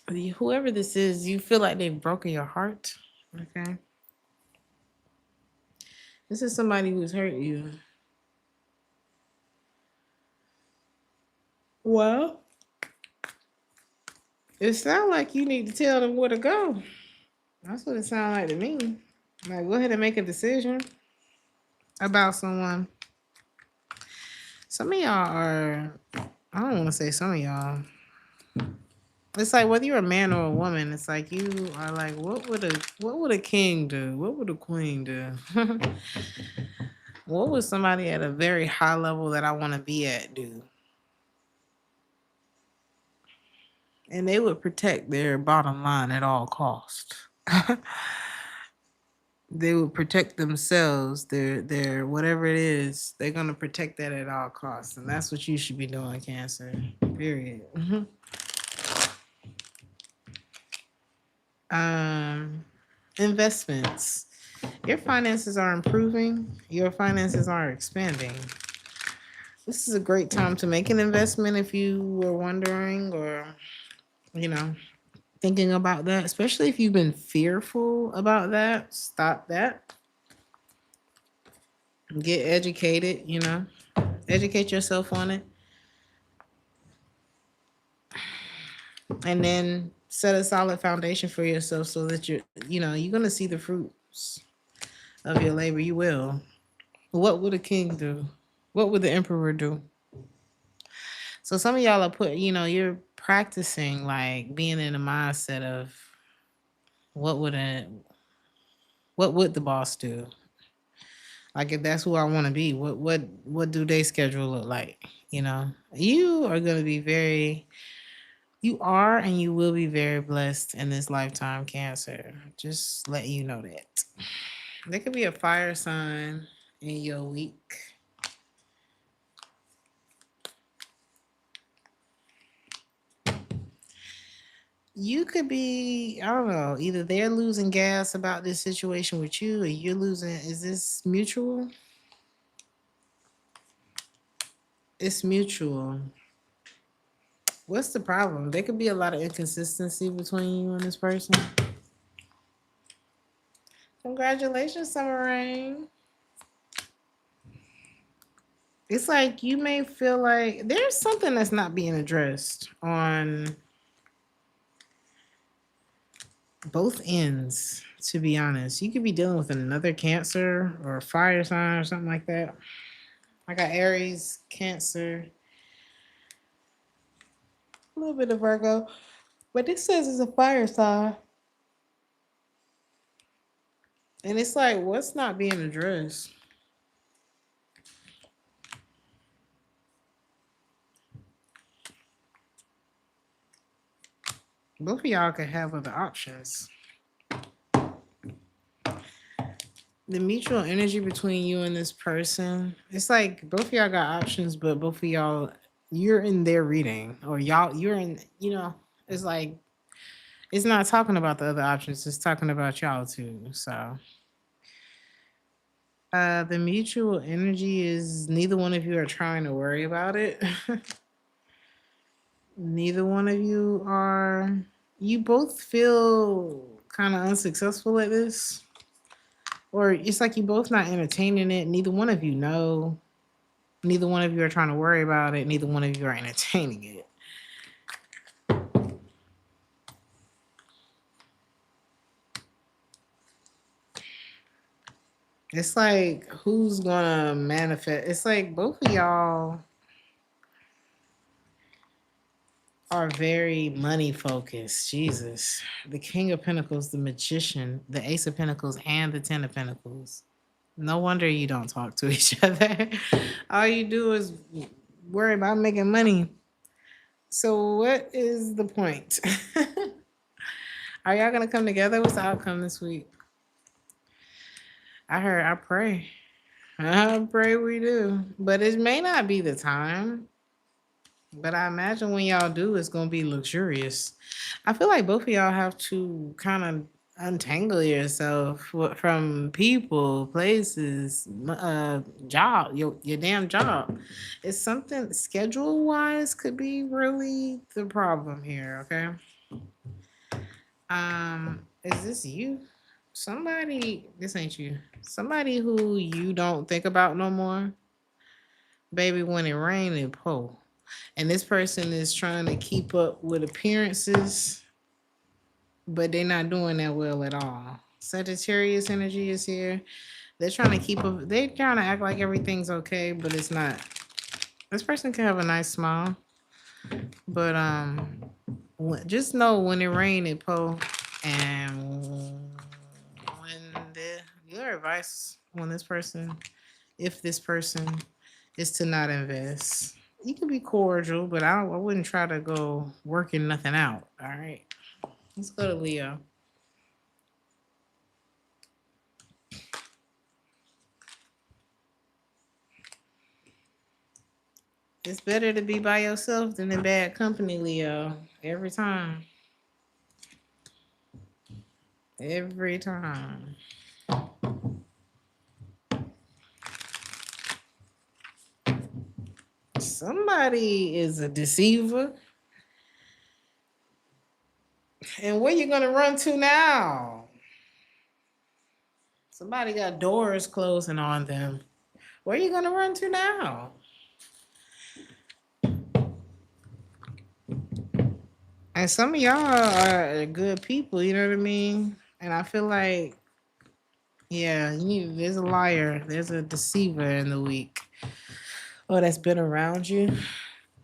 Whoever this is, you feel like they've broken your heart. Okay. This is somebody who's hurt you. Well, it sounds like you need to tell them where to go. That's what it sounds like to me. Like, go ahead and make a decision about someone. Some of y'all are, I don't want to say some of y'all. It's like whether you're a man or a woman, it's like you are like, what would a king do? What would a queen do? What would somebody at a very high level that I want to be at do? And they would protect their bottom line at all costs. They would protect themselves, their whatever it is, they're gonna protect that at all costs. And that's what you should be doing, Cancer. Period. Um investments. Your finances are improving, your finances are expanding. This is a great time to make an investment if you were wondering, or you know, thinking about that, especially if you've been fearful about that. Stop that. Get educated, educate yourself on it, and then set a solid foundation for yourself so that you're going to see the fruits. of your labor. You will. What would a king do? What would the emperor do? So some of y'all are you're practicing like being in the mindset of what would a what would the boss do? Like if that's who I want to be, what do they schedule look like? You are gonna be you are and you will be very blessed in this lifetime, Cancer. Just let you know that. There could be a fire sign in your week. You could be, I don't know, either they're losing gas about this situation with you or you're losing. Is this mutual? It's mutual. What's the problem? There could be a lot of inconsistency between you and this person. Congratulations, Summer Rain. It's like you may feel like there's something that's not being addressed on both ends, to be honest. You could be dealing with another Cancer or a fire sign or something like that. I got Aries, Cancer, a little bit of Virgo, but this says it's a fire sign. And it's like, what's not being addressed? Both of y'all could have other options. The mutual energy between you and this person, it's like both of y'all got options, but both of y'all, you're in their reading, or you're in, it's like, it's not talking about the other options, it's talking about y'all too. So, the mutual energy is neither one of you are trying to worry about it. Neither one of you are, you both feel kind of unsuccessful at this. Or it's like you both not entertaining it. Neither one of you know. Neither one of you are trying to worry about it. Neither one of you are entertaining it. It's like who's gonna manifest? It's like both of y'all are very money focused. Jesus. The King of Pentacles, the Magician, the Ace of Pentacles, and the Ten of Pentacles. No wonder you don't talk to each other. All you do is worry about making money. So what is the point? Are y'all gonna come together? What's the outcome this week? I pray. I pray we do. But it may not be the time. But I imagine when y'all do, it's gonna be luxurious. I feel like both of y'all have to kind of untangle yourself from people, places, job, your damn job. It's something schedule wise could be really the problem here. Okay. Is this you? Somebody, this ain't you. Somebody who you don't think about no more. Baby, when it rain, it pour. And this person is trying to keep up with appearances, but they're not doing that well at all. Sagittarius energy is here. They're trying to keep up, they're trying to act like everything's okay, but it's not. This person can have a nice smile. But just know when it rain, it pour. And your advice on this person, if this person is to not invest, you can be cordial, but I wouldn't try to go working nothing out. All right, let's go to Leo. It's better to be by yourself than in bad company, Leo. Every time. Every time. Somebody is a deceiver. And where you gonna run to now? Somebody got doors closing on them. Where you gonna run to now? And some of y'all are good people, you know what I mean? And I feel like Yeah, there's a liar, there's a deceiver in the week. Oh, that's been around you.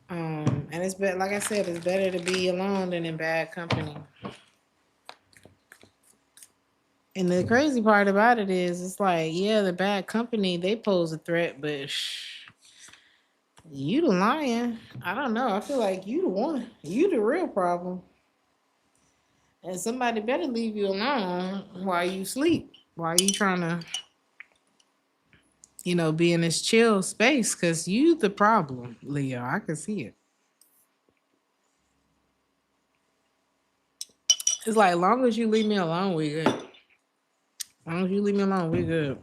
And it's better, like I said, it's better to be alone than in bad company. And the crazy part about it is, it's like, yeah, the bad company, they pose a threat, but you the lion. I don't know. I feel like you the one. You the real problem. And somebody better leave you alone while you sleep. While you trying to, be in this chill space, because you the problem, Leo. I can see it. It's like, long as you leave me alone, we good. As long as you leave me alone, we good.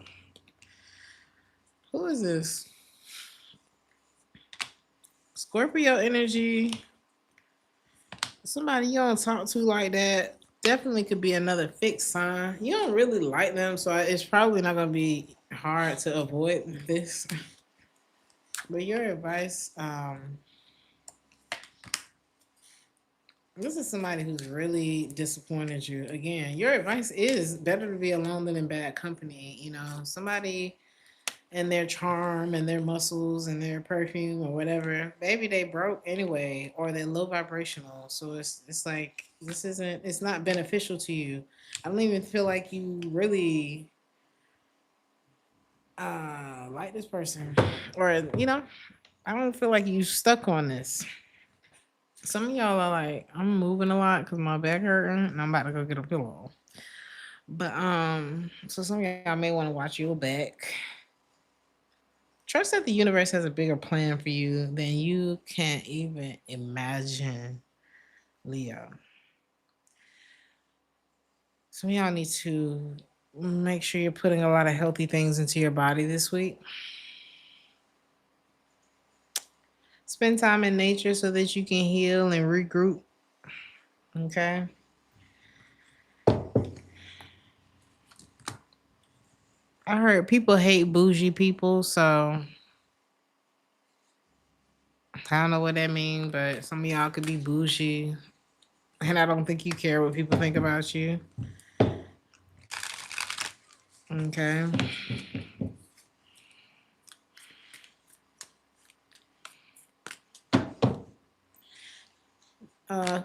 Who is this? Scorpio energy. Somebody you don't talk to like that definitely could be another fixed sign. You don't really like them, so it's probably not gonna be hard to avoid this. But your advice, this is somebody who's really disappointed you. Again, your advice is better to be alone than in bad company. Somebody and their charm and their muscles and their perfume or whatever, maybe they broke anyway, or they're low vibrational. So it's like, it's not beneficial to you. I don't even feel like you really like this person, or I don't feel like you stuck on this. Some of y'all are like, I'm moving a lot because my back hurting and I'm about to go get a pillow. But so some of y'all may want to watch your back. Trust that the universe has a bigger plan for you than you can even imagine, Leo. Some of y'all need to make sure you're putting a lot of healthy things into your body this week. Spend time in nature so that you can heal and regroup. Okay. I heard people hate bougie people, so I don't know what that means, but some of y'all could be bougie. And I don't think you care what people think about you. Okay.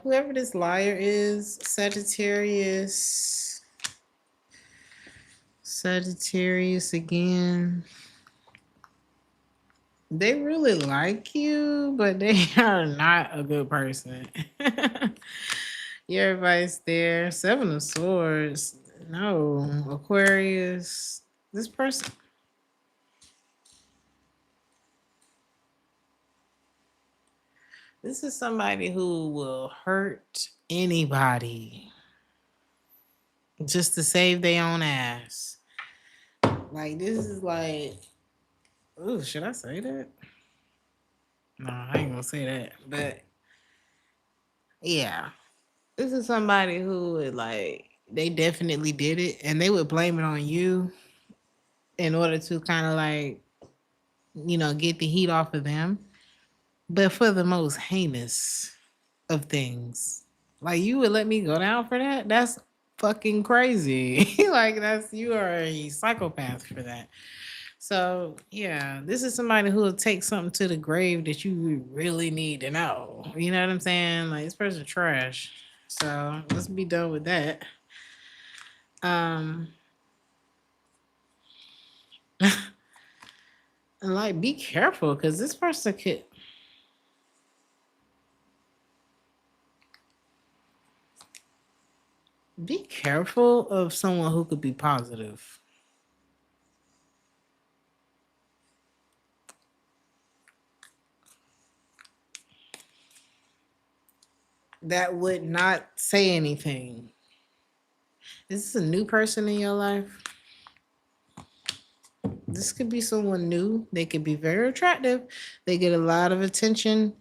Whoever this liar is, Sagittarius again. They really like you, but they are not a good person. Your advice there, Seven of Swords. No, Aquarius. This person, this is somebody who will hurt anybody just to save their own ass. Like, this is like, ooh, should I say that? No, I ain't gonna say that. But yeah, this is somebody who would, like, they definitely did it and they would blame it on you in order to kind of like, get the heat off of them. But for the most heinous of things, like, you would let me go down for that? That's fucking crazy. Like, you are a psychopath for that. So yeah, this is somebody who will take something to the grave that you really need to know. You know what I'm saying? Like, this person trash. So let's be done with that. Um, and like, be careful because this person could. Be careful of someone who could be positive. That would not say anything. Is this a new person in your life? This could be someone new. They could be very attractive. They get a lot of attention,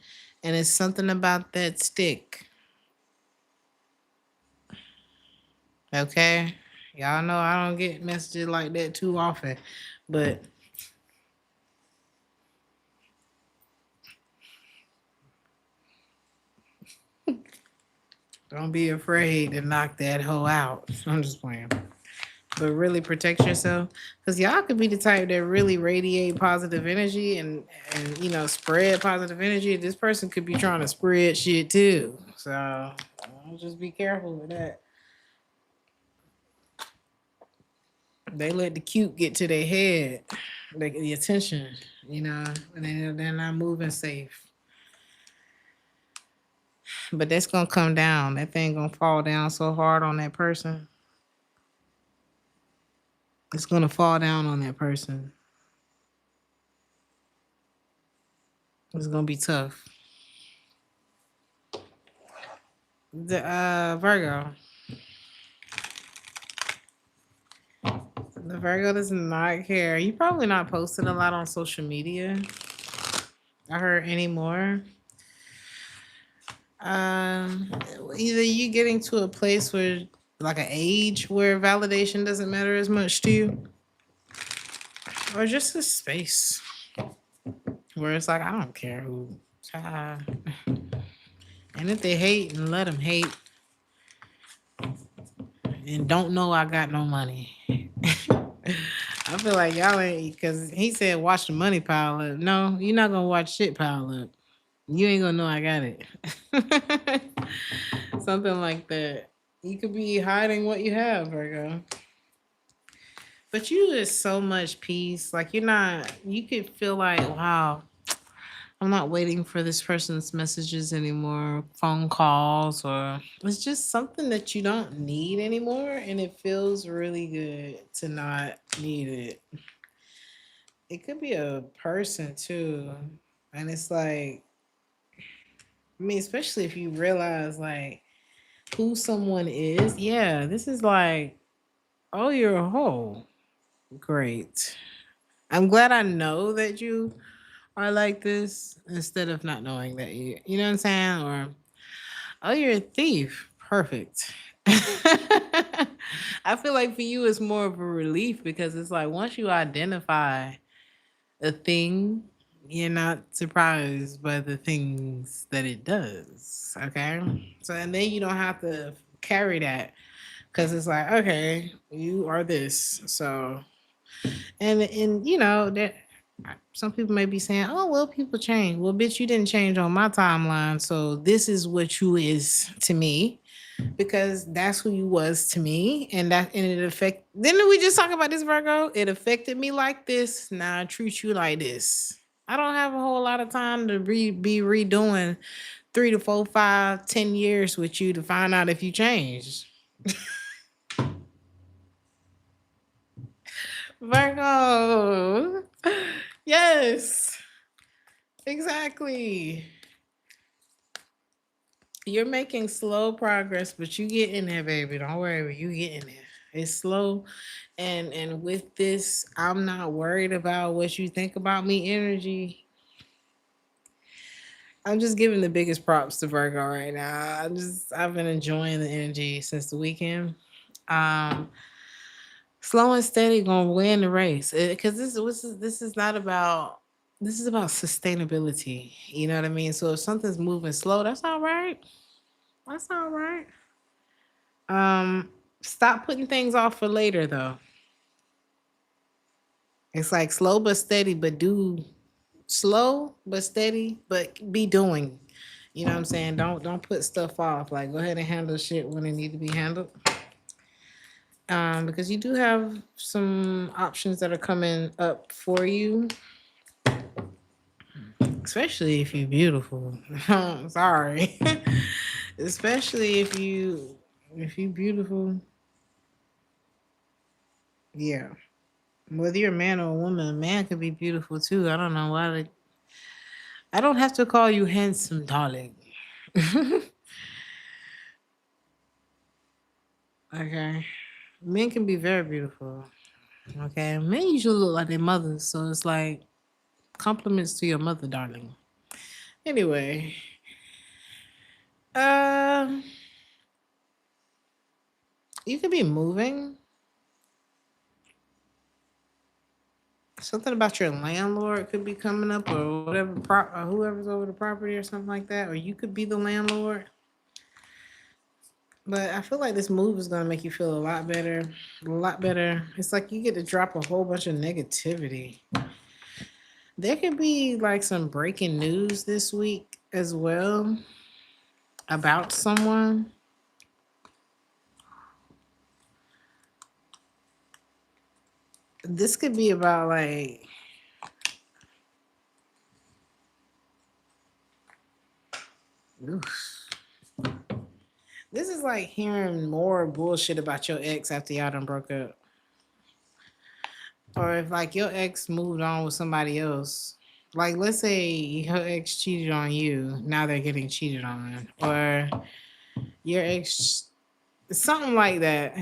and it's something about that stick. Okay? Y'all know I don't get messages like that too often, but don't be afraid to knock that hoe out. I'm just playing. but really protect yourself. Because y'all could be the type that really radiate positive energy and spread positive energy. This person could be trying to spread shit too. So just be careful with that. They let the cute get to their head, like the attention, and they're not moving safe. But that's gonna come down. That thing gonna fall down so hard on that person. It's gonna fall down on that person. It's gonna be tough. The Virgo. The Virgo does not care. You probably not posting a lot on social media. I heard anymore. Um, Either you getting to a place where, like, an age where validation doesn't matter as much to you, or just a space where it's like I don't care who. Uh, and if they hate, and let them hate, and don't know I got no money. I feel like y'all ain't, because he said watch the money pile up. No, you're not gonna watch shit pile up. You ain't gonna know I got it. Something like that. You could be hiding what you have, Virgo. But you is so much peace. Like you could feel like, wow, I'm not waiting for this person's messages anymore, phone calls, or it's just something that you don't need anymore. And it feels really good to not need it. It could be a person too. And it's like, I mean, especially if you realize like who someone is. Yeah, this is like, oh, you're a hoe. Great. I'm glad I know that you are like this instead of not knowing that you know what I'm saying? Or, oh, you're a thief. Perfect. I feel like for you, it's more of a relief because it's like once you identify a thing, you're not surprised by the things that it does. Okay. So, and then you don't have to carry that because it's like, okay, you are this. So, and that some people may be saying, oh, well, people change. Well, bitch, you didn't change on my timeline. So this is what you is to me because that's who you was to me. And it affect, didn't we just talk about this, Virgo? It affected me like this. Now I treat you like this. I don't have a whole lot of time to be redoing 3 to 4, 5, 10 years with you to find out if you changed. Virgo. Yes, exactly. You're making slow progress, but you get in there, baby. Don't worry, you get in there. It's slow, and with this, I'm not worried about what you think about me. Energy. I'm just giving the biggest props to Virgo right now. I've been enjoying the energy since the weekend. Um, Slow and steady gonna win the race because this is not about, this is about sustainability. You know what I mean? So if something's moving slow, that's all right. That's all right. Um, Stop putting things off for later though. It's like slow but steady, but do slow but steady, but be doing. You know what I'm saying? Don't put stuff off. Like go ahead and handle shit when it need to be handled. Because you do have some options that are coming up for you, especially if you're beautiful. Sorry. Especially if you beautiful. Yeah. Whether you're a man or a woman, a man could be beautiful too. I don't know why I don't have to call you handsome, darling. Okay. Men can be very beautiful. Okay. Men usually look like their mothers, so it's like compliments to your mother, darling. Anyway, uh you could be moving. Something about your landlord could be coming up, or whatever, or whoever's over the property, or something like that. Or you could be the landlord. But I feel like this move is gonna make you feel a lot better. A lot better. It's like you get to drop a whole bunch of negativity. There could be like some breaking news this week as well about someone. This could be about like oof. This is like hearing more bullshit about your ex after y'all done broke up. Or if like your ex moved on with somebody else. Like let's say your ex cheated on you, now they're getting cheated on. Or your ex something like that.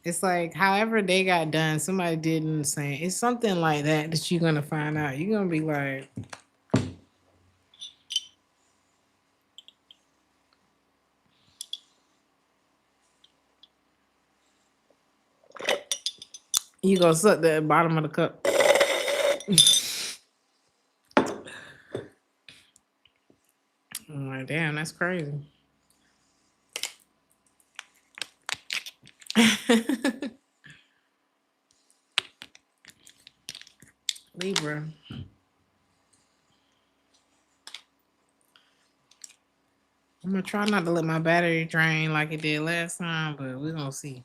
It's like however they got done, somebody did the same. It's something like that that you're gonna find out. You're gonna be like, you gonna suck the bottom of the cup. I'm like, damn, that's crazy. Libra. I'm gonna try not to let my battery drain like it did last time, but we're gonna see.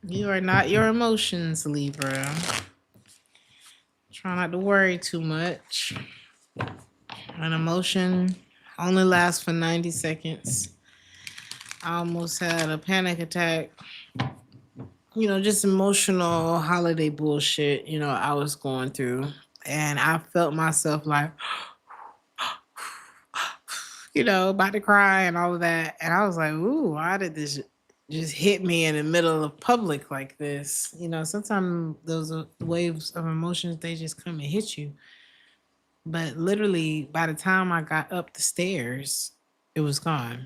You are not your emotions, Libra. Try not to worry too much. An emotion only lasts for 90 seconds. I almost had a panic attack. You know, just emotional holiday bullshit, you know, I was going through. And I felt myself like, you know, about to cry and all of that. And I was like, ooh, why did this just hit me in the middle of public like this? You know, sometimes those waves of emotions, they just come and hit you. But literally, by the time I got up the stairs, it was gone.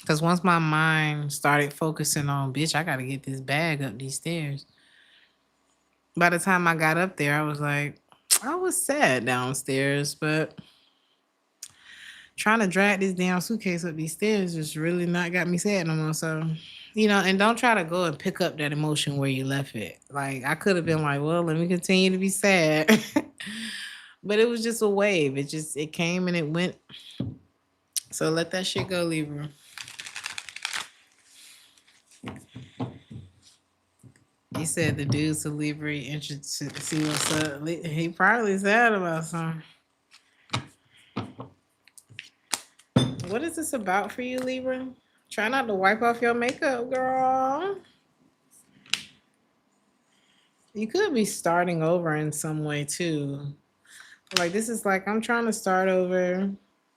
Because once my mind started focusing on, bitch, I got to get this bag up these stairs. By the time I got up there, I was like, I was sad downstairs, but trying to drag this damn suitcase up these stairs just really not got me sad no more. So, you know, and don't try to go and pick up that emotion where you left it. Like, I could have been like, well, let me continue to be sad. But it was just a wave. It came and it went. So let that shit go, Libra. He said the dude's a Libra interested to see what's up. He probably sad about something. What is this about for you, Libra? Try not to wipe off your makeup, girl. You could be starting over in some way too. Like this is like I'm trying to start over,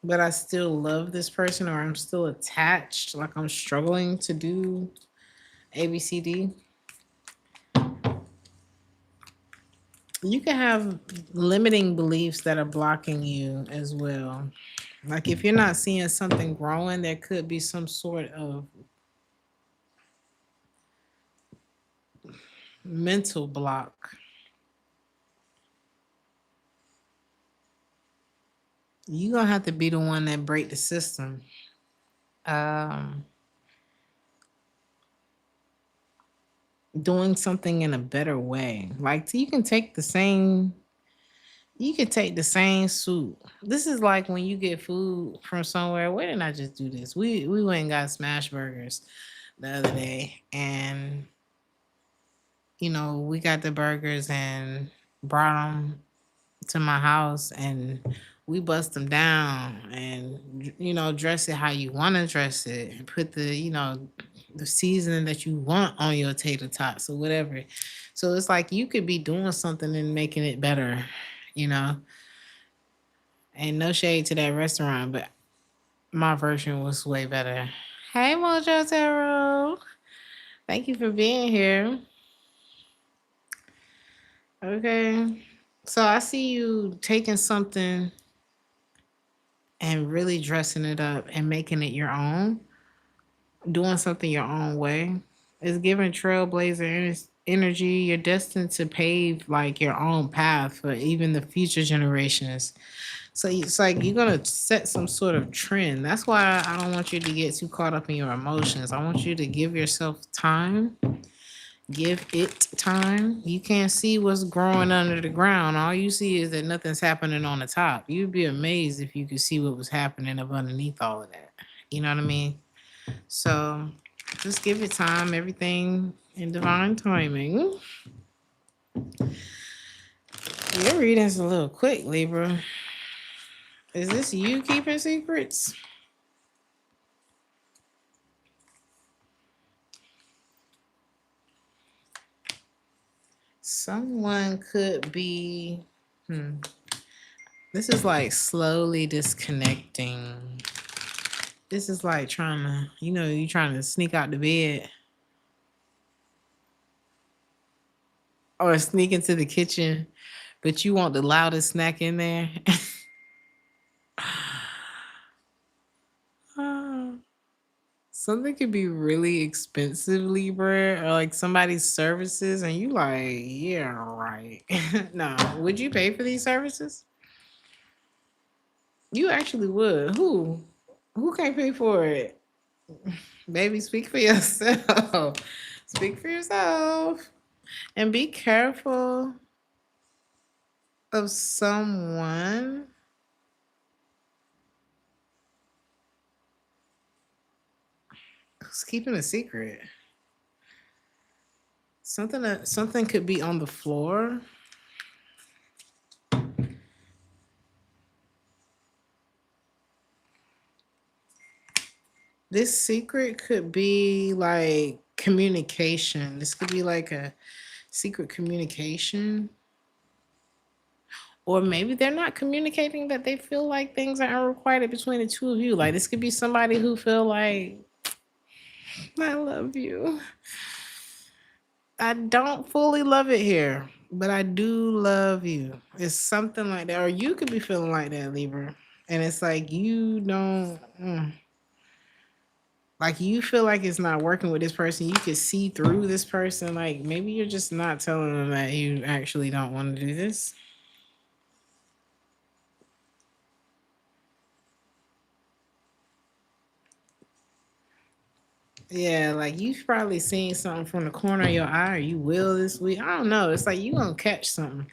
but I still love this person or I'm still attached. Like I'm struggling to do ABCD. You can have limiting beliefs that are blocking you as well. Like if you're not seeing something growing, there could be some sort of mental block. You're gonna have to be the one that break the system. Um, Doing something in a better way. Like you can take the same soup. This is like when you get food from somewhere. Why didn't I just do this? We went and got smash burgers the other day, and you know we got the burgers and brought them to my house, and we bust them down, and you know dress it how you want to dress it, and put the the seasoning that you want on your tater tots or whatever. So it's like you could be doing something and making it better, you know. And no shade to that restaurant, but my version was way better. Hey, Mojo Tarot. Thank you for being here. Okay. So I see you taking something and really dressing it up and making it your own, doing something your own way. It's giving trailblazer energy. You're destined to pave like your own path for even the future generations. So it's like you're gonna set some sort of trend. That's why I don't want you to get too caught up in your emotions. I want you to give yourself time. Give it time. You can't see what's growing under the ground. All you see is that nothing's happening on the top. You'd be amazed if you could see what was happening up underneath all of that. You know what I mean? So just give it time, everything in divine timing. Your reading's a little quick, Libra. Is this you keeping secrets? Someone could be, this is like slowly disconnecting. This is like trying to, you trying to sneak out the bed or sneak into the kitchen, but you want the loudest snack in there. Something could be really expensive, Libra, or like somebody's services, and you like, yeah, right. No, would you pay for these services? You actually would. Who? Who can't pay for it? Baby, speak for yourself. Speak for yourself. And be careful of someone who's keeping a secret. Something could be on the floor. This secret could be like communication. This could be like a secret communication. Or maybe they're not communicating that they feel like things are unrequited between the two of you. Like this could be somebody who feel like, I love you. I don't fully love it here, but I do love you. It's something like that. Or you could be feeling like that, Libra. And it's like you don't like you feel like it's not working with this person. You could see through this person. Like maybe you're just not telling them that you actually don't want to do this. Yeah, like you've probably seen something from the corner of your eye, or you will this week. I don't know. It's like you gonna catch something.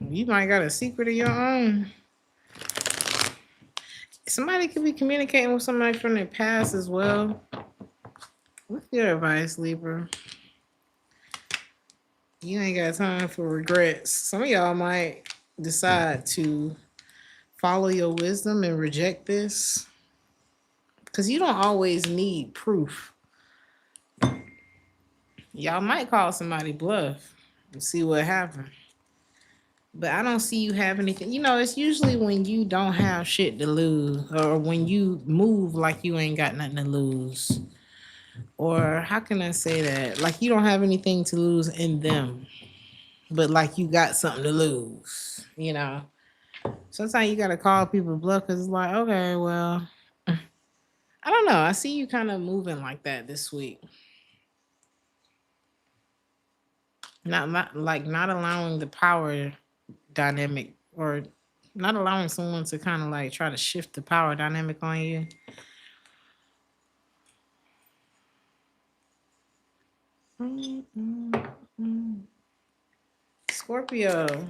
You might got a secret of your own. Somebody could be communicating with somebody from their past as well. What's your advice, Libra? You ain't got time for regrets. Some of y'all might decide to follow your wisdom and reject this because you don't always need proof. Y'all might call somebody bluff and see what happens. But I don't see you have anything. It's usually when you don't have shit to lose or when you move like you ain't got nothing to lose. Or how can I say that? Like you don't have anything to lose in them, but like you got something to lose. Sometimes you got to call people bluff because it's like, okay, well, I don't know. I see you kind of moving like that this week. Not like not allowing the power dynamic or not allowing someone to kind of like try to shift the power dynamic on you. Scorpio.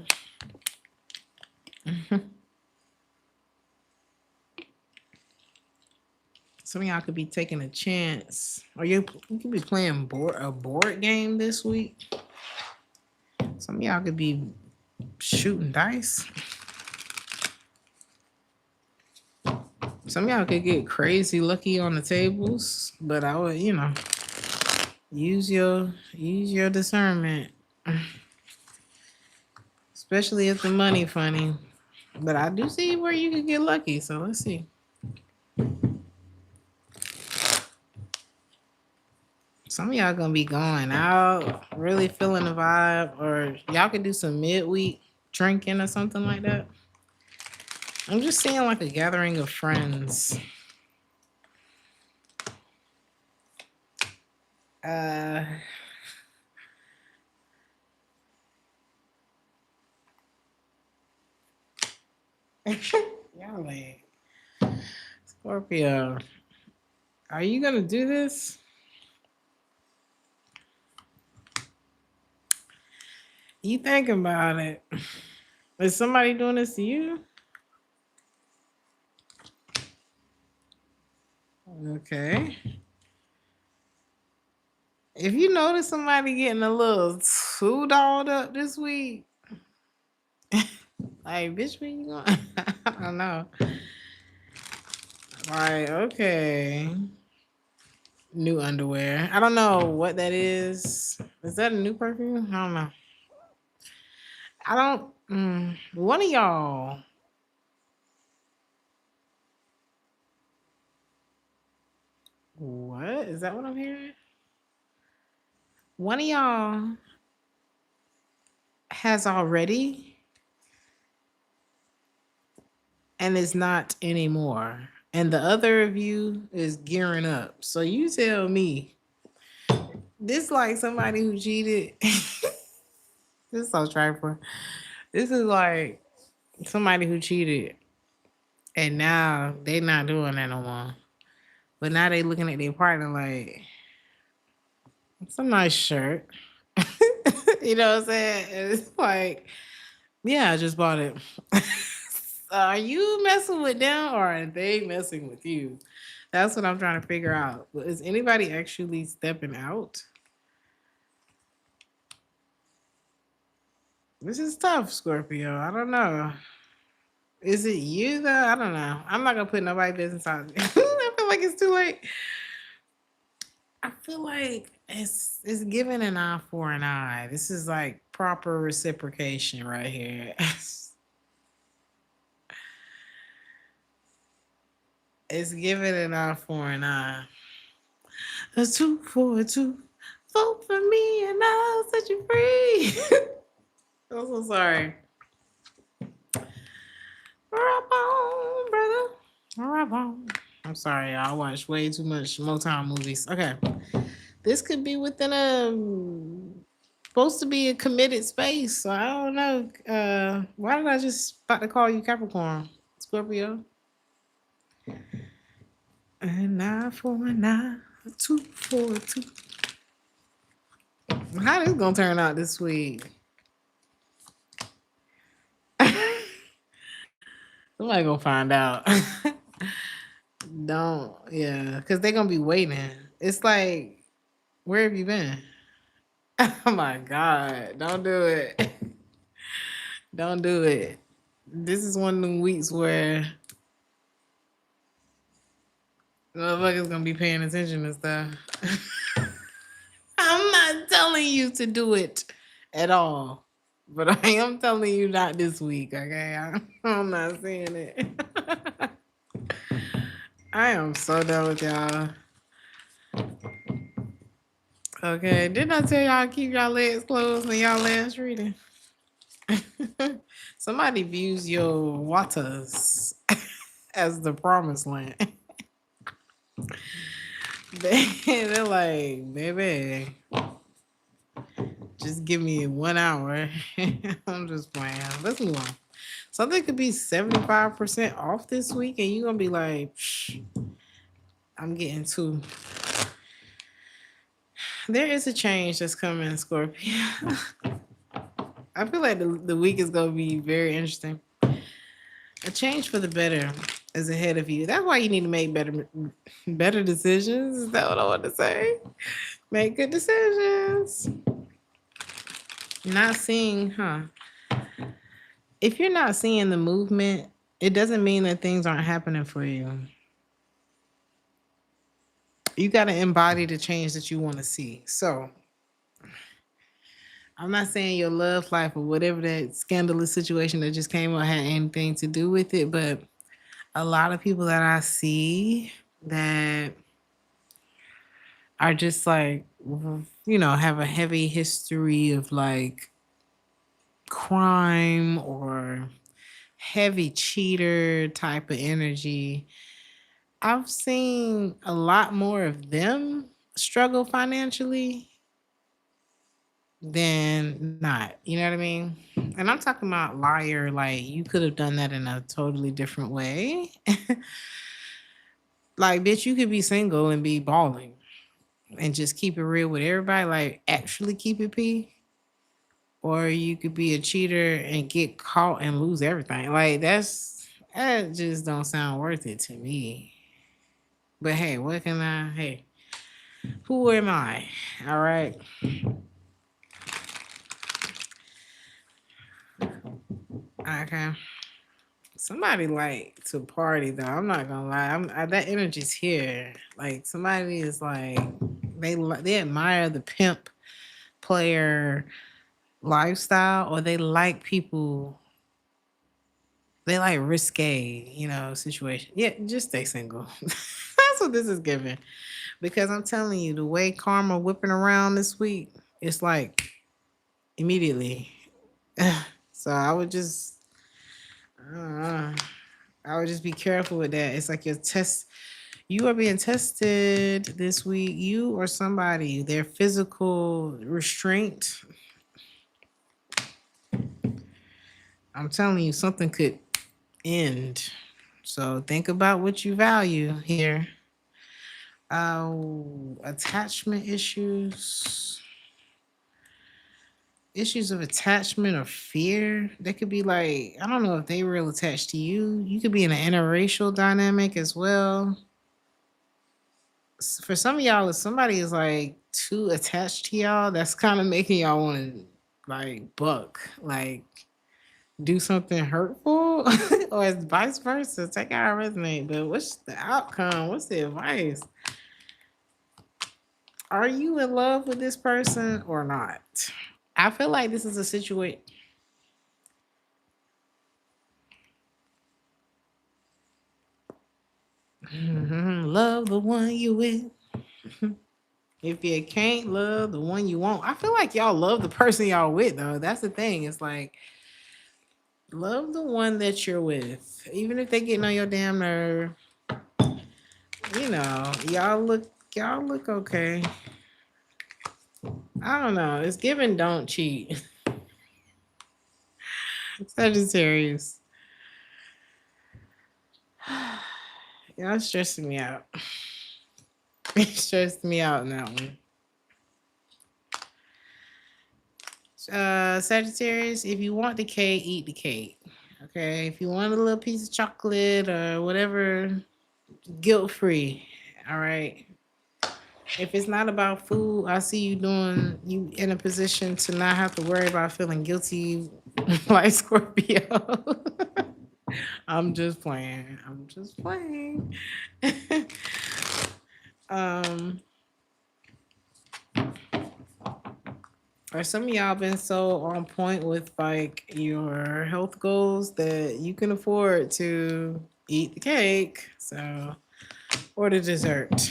Some of y'all could be taking a chance, or you could be playing a board game this week. Some of y'all could be shooting dice. Some of y'all could get crazy lucky on the tables, but I would, use your discernment, especially if the money funny. But I do see where you could get lucky, so let's see. Some of y'all gonna be going out, really feeling the vibe, or y'all could do some midweek drinking or something like that. I'm just seeing like a gathering of friends. Uh, y'all like Scorpio. Are you gonna do this? You thinking about it? Is somebody doing this to you? Okay. If you notice somebody getting a little too dolled up this week, like, bitch, where you going? I don't know. Like, okay. New underwear. I don't know what that is. Is that a new perfume? I don't know. I don't. One of y'all. What? Is that what I'm hearing? One of y'all has already and is not anymore. And the other of you is gearing up. So you tell me, this like somebody who cheated. This is so trifling. This is like somebody who cheated and now they not doing that no more. But now they looking at their partner like, it's a nice shirt. You know what I'm saying? And it's like, yeah, I just bought it. Are you messing with them or are they messing with you? That's what I'm trying to figure out. Is anybody actually stepping out? This is tough, Scorpio. I don't know. Is it you though? I don't know. I'm not gonna put nobody business out there. I feel like it's too late. I feel like it's giving an eye for an eye. This is like proper reciprocation right here. It's giving an eye for an eye. A 2 for a 2. Vote for me and I'll set you free. I'm so sorry. Right on, brother. Right on. I'm sorry, y'all. I watch way too much Motown movies. Okay. This could be within a supposed to be a committed space. So I don't know. Why did I just about to call you Capricorn? Scorpio. An eye for an eye, a 2 for a 2. How this gonna turn out this week? Somebody gonna find out. Don't, yeah, because they're gonna be waiting. It's like, where have you been? Oh my god, don't do it. Don't do it. This is one of them weeks where motherfuckers gonna be paying attention and stuff. I'm not telling you to do it at all, but I am telling you not this week, okay? I'm not saying it. I am so done with y'all. Okay, didn't I tell y'all keep y'all legs closed in y'all last reading? Somebody views your waters as the promised land. They're like, baby, just give me 1 hour. I'm just playing. Let's move on. Something could be 75% off this week, and you're gonna be like, psh, I'm getting two. There is a change that's coming, Scorpio. I feel like the week is gonna be very interesting. A change for the better is ahead of you. That's why you need to make better decisions. Is that what I want to say? Make good decisions. Not seeing, if you're not seeing the movement, it doesn't mean that things aren't happening for you. You got to embody the change that you want to see. So I'm not saying your love life or whatever that scandalous situation that just came up had anything to do with it, but a lot of people that I see that are just like, have a heavy history of like crime or heavy cheater type of energy. I've seen a lot more of them struggle financially, then not. You know what I mean? And I'm talking about liar, like you could have done that in a totally different way. Like, bitch, you could be single and be balling and just keep it real with everybody, like actually keep it P. Or you could be a cheater and get caught and lose everything. Like that just don't sound worth it to me. But hey, what can I hey, who am I? All right. Okay. Somebody like to party though. I'm not gonna lie. That energy's here. Like somebody is like they admire the pimp player lifestyle, or they like people. They like risque, situation. Yeah, just stay single. That's what this is giving. Because I'm telling you, the way karma whipping around this week, it's like immediately. So uh, I would just be careful with that. It's like your test. You are being tested this week. You or somebody, their physical restraint. I'm telling you, something could end. So think about what you value here. Attachment issues. Issues of attachment or fear. They could be like, I don't know if they real attached to you. You could be in an interracial dynamic as well. For some of y'all, if somebody is like too attached to y'all, that's kind of making y'all want to like buck, like do something hurtful, or it's vice versa. Take out resonate. But what's the outcome? What's the advice? Are you in love with this person or not? I feel like this is a situation. Love the one you with. If you can't love the one you want, I feel like y'all love the person y'all with though. That's the thing. It's like love the one that you're with, even if they getting on your damn nerve. Y'all look okay. I don't know. It's given don't cheat. Sagittarius. Y'all stressing me out. Stressed me out in that one. Sagittarius, if you want the cake, eat the cake. Okay. If you want a little piece of chocolate or whatever, guilt free. All right. If it's not about food, I see you in a position to not have to worry about feeling guilty like Scorpio. I'm just playing. I'm just playing. um Or some of y'all been so on point with like your health goals that you can afford to eat the cake. So, or the dessert.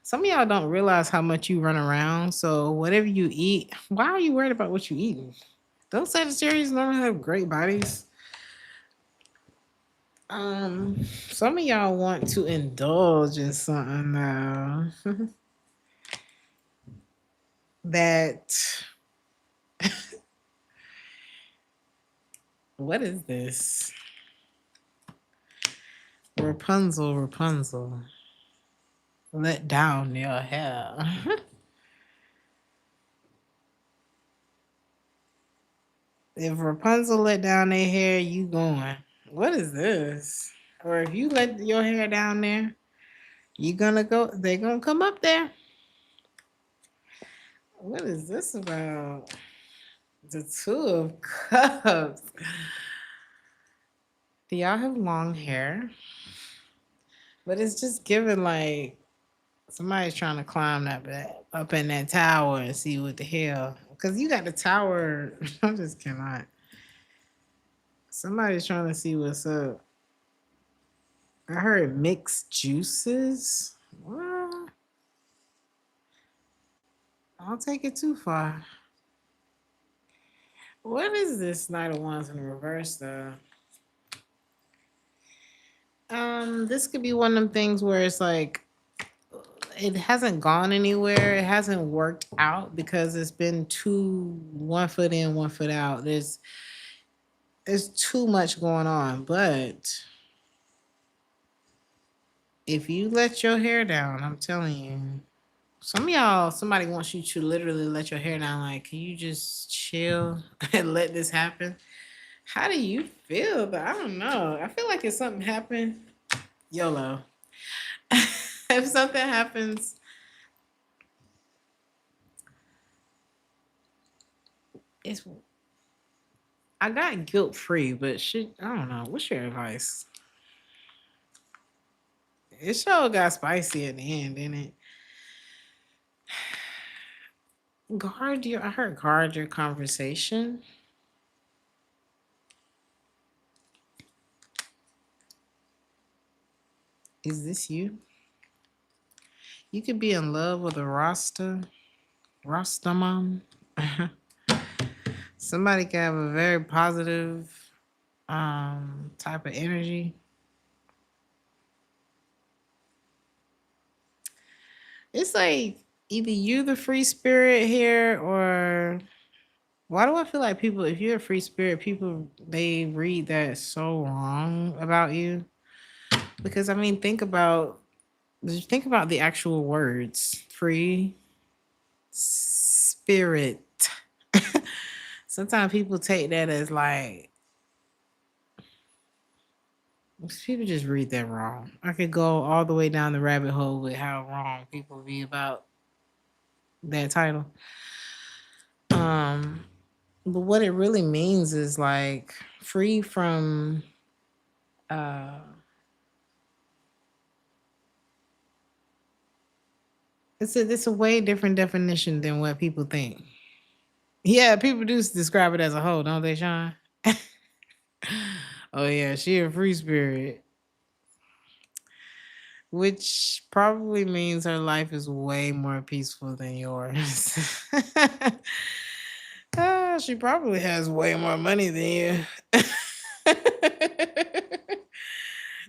Some of y'all don't realize how much you run around. So whatever you eat, why are you worried about what you eating? Those Sagittarius normally have great bodies. Some of y'all want to indulge in something now. That what is this? Rapunzel. Let down your hair. If Rapunzel let down their hair, you going. What is this? Or if you let your hair down there, you gonna go. They gonna come up there. What is this about? The Two of Cups. Do y'all have long hair? But it's just giving like somebody's trying to climb up in that tower and see what the hell. Because you got the tower. I just cannot. Somebody's trying to see what's up. I heard mixed juices. Well, I'll take it too far. What is this Knight of Wands in reverse though? This could be one of them things where it's like it hasn't gone anywhere. It hasn't worked out because it's been too one foot in, one foot out. There's too much going on. But if you let your hair down, I'm telling you, some of y'all, somebody wants you to literally let your hair down. Like, can you just chill and let this happen? How do you feel? I don't know. I feel like if something happened, YOLO. If something happens, it's I got guilt free, but shit, I don't know. What's your advice? It sure got spicy at the end, didn't it? I heard guard your conversation. Is this you? You could be in love with a Rastaman. Somebody can have a very positive type of energy. It's like either you the free spirit here, or why do I feel like people, if you're a free spirit, people they read that so wrong about you? Because I mean, think about the actual words. Free spirit. Sometimes people take that as like people just read that wrong. I could go all the way down the rabbit hole with how wrong people be about that title. Um, but what it really means is like free from uh it's a way different definition than what people think. Yeah, people do describe it as a whole, don't they, Sean? Oh yeah, she a free spirit, which probably means her life is way more peaceful than yours. She probably has way more money than you.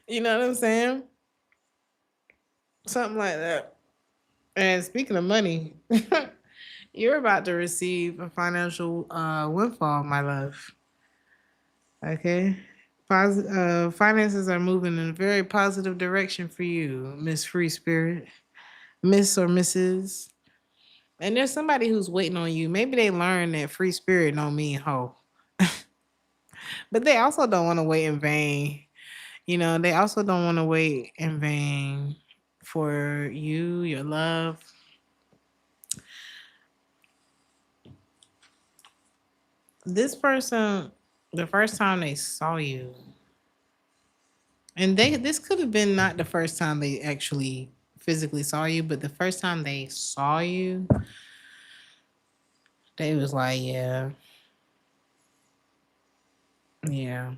You know what I'm saying? Something like that. And speaking of money, you're about to receive a financial windfall, my love. Okay. Finances are moving in a very positive direction for you, Miss Free Spirit, Miss or Mrs. And there's somebody who's waiting on you. Maybe they learned that free spirit don't mean hoe, but they also don't want to wait in vain. They also don't want to wait in vain for you, your love. This person, the first time they saw you, and this could have been not the first time they actually physically saw you, but the first time they saw you, they was like, yeah, yeah.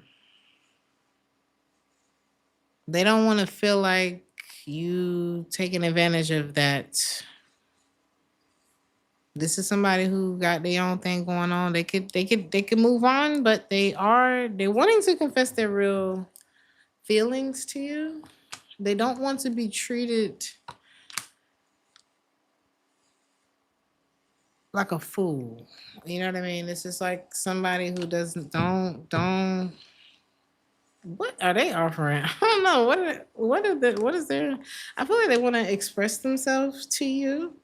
They don't want to feel like you taking advantage of that. This is somebody who got their own thing going on. They could move on, but they're wanting to confess their real feelings to you. They don't want to be treated like a fool. You know what I mean? It's just like somebody who doesn't don't. What are they offering? I don't know. What is their? I feel like they want to express themselves to you.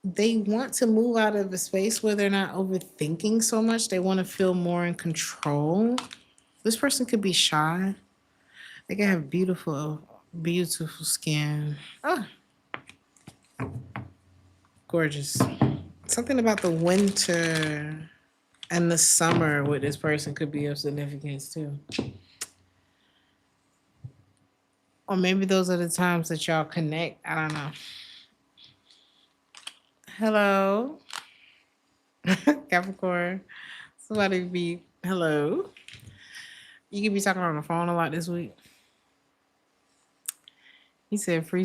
They want to move out of a space where they're not overthinking so much. They want to feel more in control. This person could be shy. They can have beautiful skin. Oh, gorgeous. Something about the winter and the summer with this person could be of significance too. Or maybe those are the times that y'all connect. I don't know. Hello, Capricorn. Somebody be hello. You could be talking on the phone a lot this week. He said free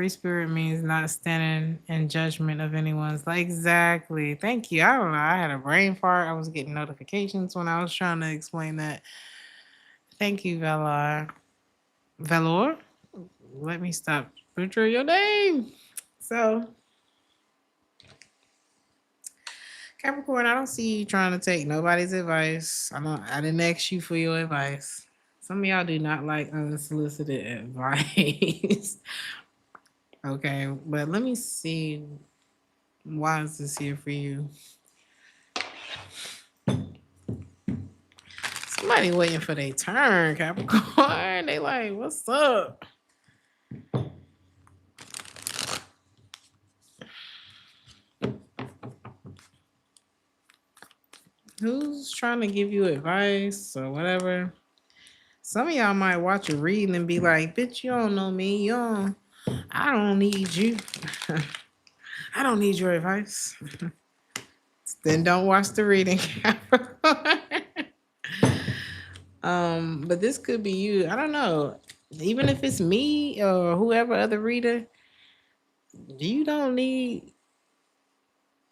spirit means not standing in judgment of anyone's. Like, exactly. Thank you. I don't know. I had a brain fart. I was getting notifications when I was trying to explain that. Thank you, Valor. Valor? Let me stop Picture your name. So, Capricorn, I don't see you trying to take nobody's advice. I didn't ask you for your advice. Some of y'all do not like unsolicited advice. Okay, but let me see, why is this here for you? Somebody waiting for their turn, Capricorn. They like, what's up? Who's trying to give you advice or whatever? Some of y'all might watch a reading and be like, bitch, you don't know me. I don't need you. I don't need your advice. Then don't watch the reading. But this could be you. I don't know. Even if it's me or whoever other reader, you don't need,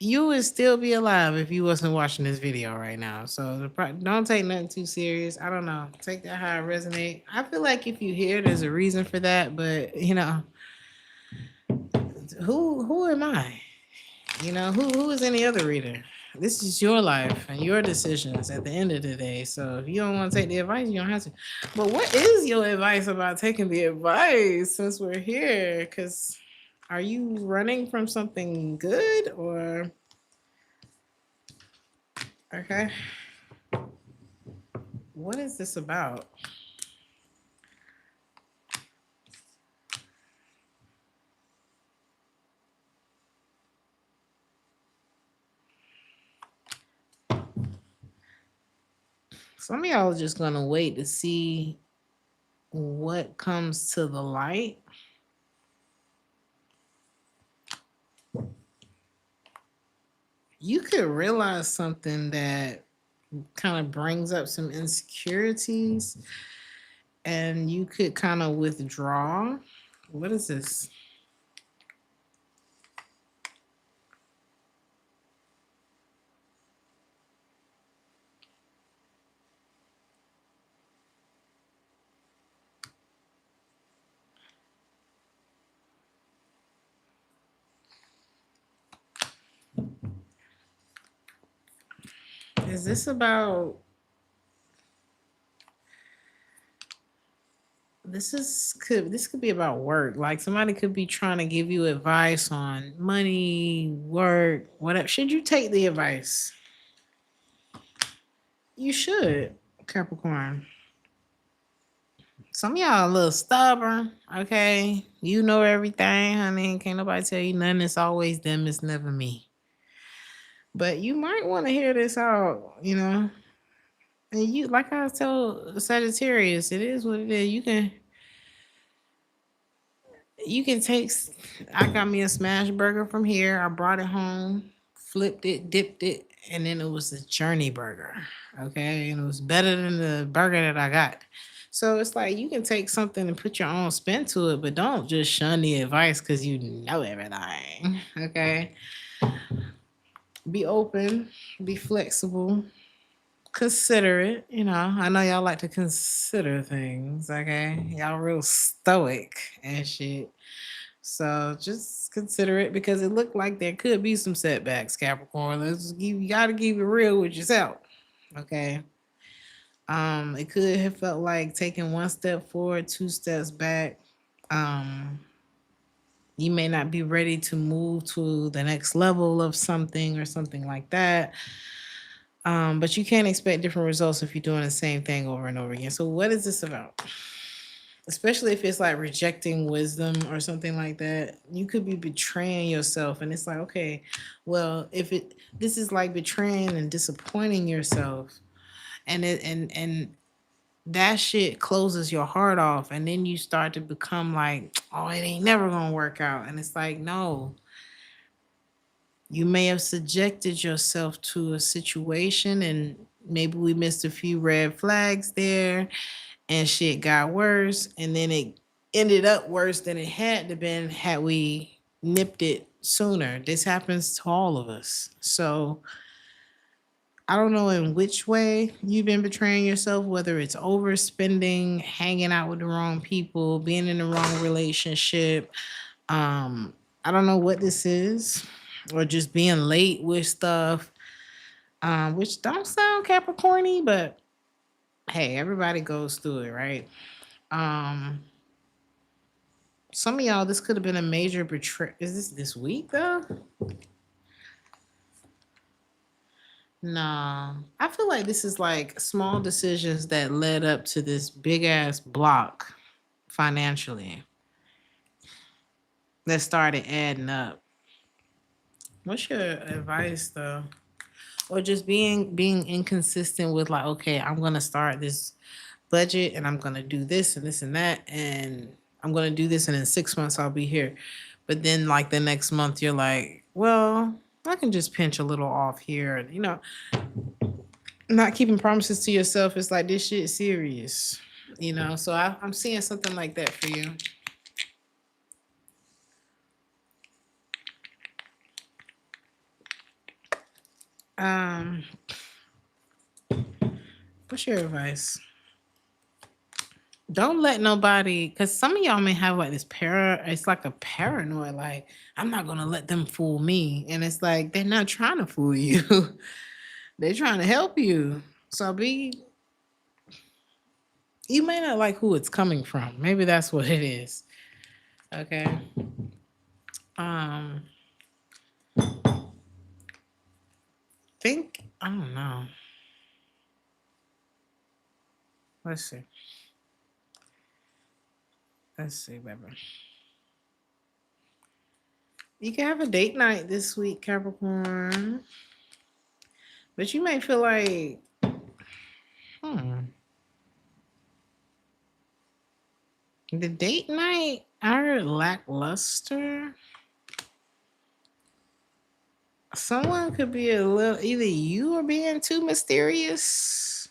you would still be alive if you wasn't watching this video right now. So don't take nothing too serious. I don't know. Take that how it resonate. I feel like if you hear, there's a reason for that. But who am I? Who is any other reader? This is your life and your decisions at the end of the day. So if you don't want to take the advice, you don't have to. But what is your advice about taking the advice since we're here? Because are you running from something good or okay? What is this about? Some of y'all are just gonna wait to see what comes to the light. You could realize something that kind of brings up some insecurities and you could kind of withdraw. What is this? Is this about, this could be about work. Like somebody could be trying to give you advice on money, work, whatever. Should you take the advice? You should, Capricorn. Some of y'all a little stubborn, okay? You know everything, honey. Can't nobody tell you nothing. It's always them, it's never me. But you might want to hear this out. And you, like I told Sagittarius, it is what it is. You can take. I got me a smash burger from here. I brought it home, flipped it, dipped it, and then it was a journey burger. Okay, and it was better than the burger that I got. So it's like you can take something and put your own spin to it, but don't just shun the advice because you know everything. Okay, be open, be flexible, consider it. I know y'all like to consider things. Okay, y'all real stoic and shit. So just consider it because it looked like there could be some setbacks, Capricorn. You got to keep it real with yourself. Okay. It could have felt like taking one step forward, two steps back. Um, you may not be ready to move to the next level of something or something like that. But you can't expect different results if you're doing the same thing over and over again. So what is this about? Especially if it's like rejecting wisdom or something like that, you could be betraying yourself. And it's like, okay, well, this is like betraying and disappointing yourself, and that shit closes your heart off, and then you start to become like, oh, it ain't never gonna work out. And it's like, no, you may have subjected yourself to a situation, and maybe we missed a few red flags there and shit got worse, and then it ended up worse than it had to been had we nipped it sooner. This happens to all of us. So I don't know in which way you've been betraying yourself, whether it's overspending, hanging out with the wrong people, being in the wrong relationship. Um, I don't know what this is, or just being late with stuff, which don't sound Capricorny, but hey, everybody goes through it, right? Um, some of y'all, this could have been a major betrayal. Is this week though? Nah, I feel like this is like small decisions that led up to this big ass block financially that started adding up. What's your advice though? Or just being inconsistent with like, okay, I'm gonna start this budget and I'm gonna do this and this and that and I'm gonna do this and in 6 months I'll be here. But then like the next month you're like, well, I can just pinch a little off here, not keeping promises to yourself. It's like this shit serious, So I'm seeing something like that for you. Um, what's your advice? Don't let nobody, because some of y'all may have like this it's like a paranoid, like, I'm not gonna let them fool me. And it's like they're not trying to fool you. They're trying to help you. So you may not like who it's coming from. Maybe that's what it is. Okay. Um, I don't know. Let's see. Let's see, baby. You can have a date night this week, Capricorn. But you may feel like, the date night are lackluster. Someone could be a little, either you are being too mysterious.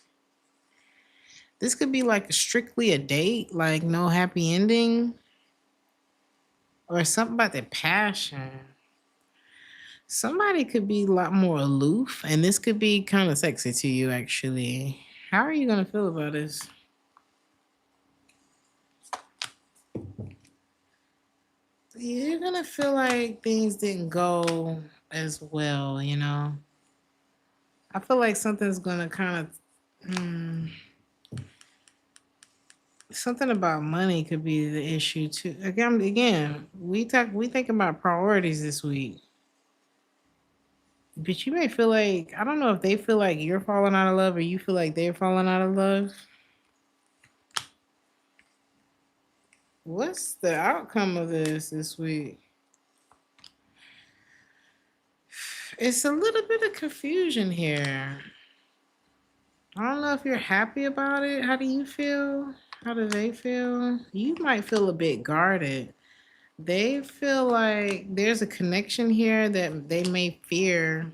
This could be like strictly a date, like no happy ending. Or something about their passion. Somebody could be a lot more aloof, and this could be kind of sexy to you, actually. How are you going to feel about this? You're going to feel like things didn't go as well, I feel like something's going to kind of... something about money could be the issue, too. Again, we think about priorities this week. But you may feel like, I don't know if they feel like you're falling out of love or you feel like they're falling out of love. What's the outcome of this week? It's a little bit of confusion here. I don't know if you're happy about it. How do you feel? How do they feel? You might feel a bit guarded. They feel like there's a connection here that they may fear,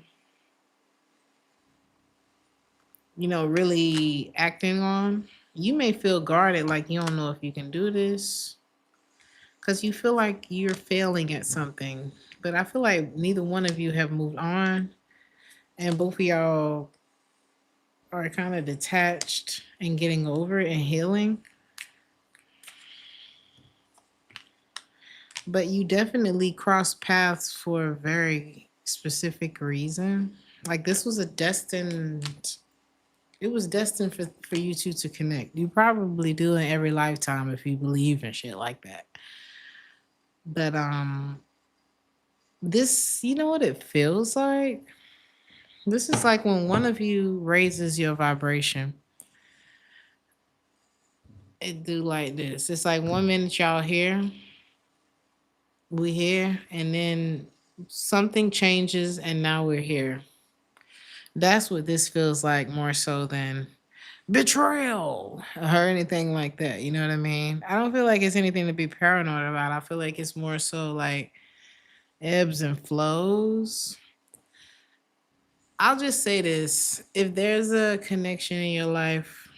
really acting on. You may feel guarded, like you don't know if you can do this because you feel like you're failing at something. But I feel like neither one of you have moved on, and both of y'all are kind of detached and getting over it and healing. But you definitely crossed paths for a very specific reason. Like this was it was destined for you two to connect. You probably do in every lifetime if you believe in shit like that. But this, you know what it feels like? This is like when one of you raises your vibration. It do like this. It's like 1 minute y'all here, we here, and then something changes and now we're here. That's what this feels like more so than betrayal or anything like that. You know what I mean? I don't feel like it's anything to be paranoid about. I feel like it's more so like ebbs and flows. I'll just say this. If there's a connection in your life,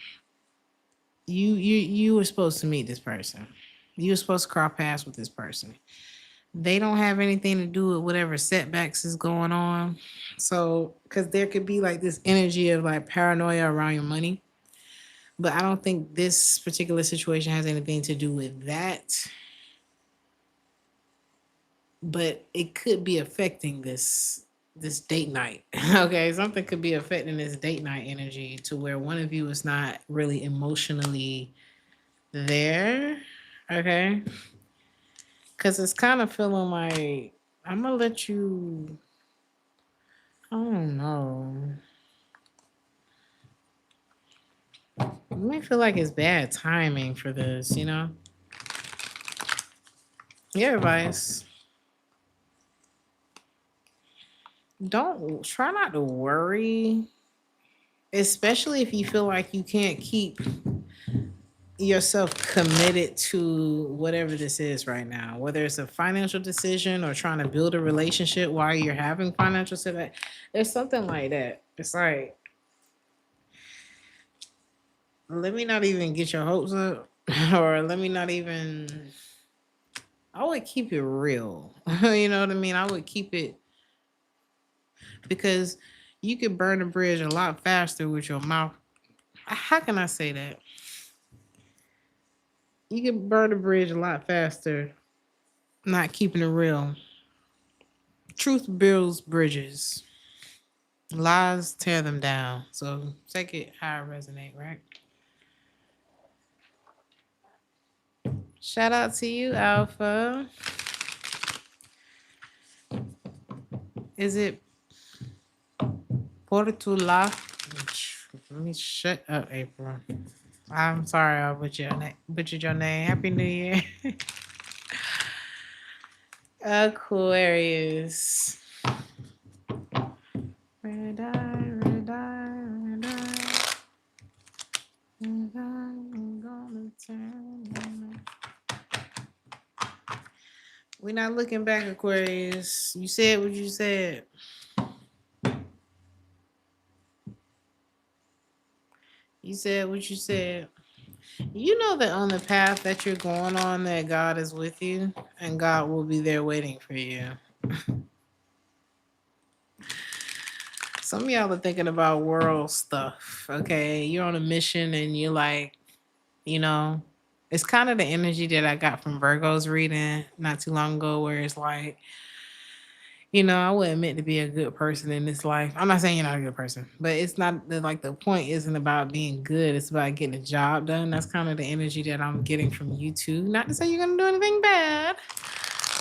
you were supposed to meet this person. You were supposed to cross paths with this person. they don't have anything to do with whatever setbacks is going on. So, because there could be like this energy of like paranoia around your money, but I don't think this particular situation has anything to do with that. But it could be affecting this date night. Okay, something could be affecting this date night energy to where one of you is not really emotionally there. Okay, because it's kind of feeling like I'm gonna let you. I don't know. It may feel like it's bad timing for this, you know? Your advice. Don't try not to worry, especially if you feel like you can't keep yourself committed to whatever this is right now, whether it's a financial decision or trying to build a relationship while you're having financial setback. There's something like that. It's like, let me not even get your hopes up, or let me not even. I would keep it real. You know what I mean? I would keep it because you could burn a bridge a lot faster with your mouth. How can I say that? You can burn a bridge a lot faster not keeping it real. Truth builds bridges. Lies tear them down. So take it how it resonate, right? Shout out to you, Alpha. Is it Portula? Let me shut up, April. I'm sorry I butchered your name. Happy New Year. Aquarius. Red eye, red eye, red eye. Red eye, I'm gonna turn. We're not looking back, Aquarius. You said what you said. You said what you said. You know that on the path that you're going on, that God is with you and God will be there waiting for you. Some of y'all are thinking about world stuff, okay? You're on a mission and you're like, you know, it's kind of the energy that I got from Virgo's reading not too long ago, where it's like, you know, I wasn't meant to be a good person in this life. I'm not saying you're not a good person, but it's not like the point isn't about being good. It's about getting the job done. That's kind of the energy that I'm getting from you too. Not to say you're gonna do anything bad,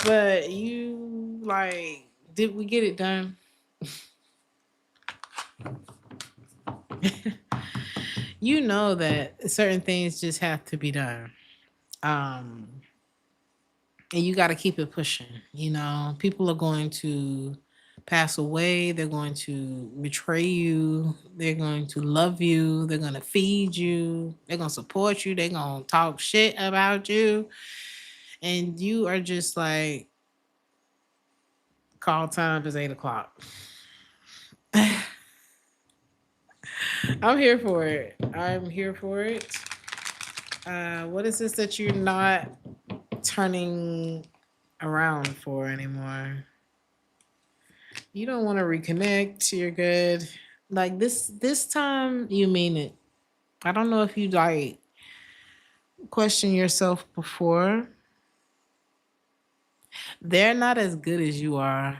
but you like, did we get it done? You know that certain things just have to be done. Um, and you got to keep it pushing. You know, people are going to pass away. They're going to betray you. They're going to love you. They're going to feed you. They're going to support you. They're going to talk shit about you. And you are just like, call time is 8 o'clock. I'm here for it. I'm here for it. What is this that you're not turning around for anymore? You don't want to reconnect. You're good. Like this time you mean it. I don't know if you like question yourself before. They're not as good as you are.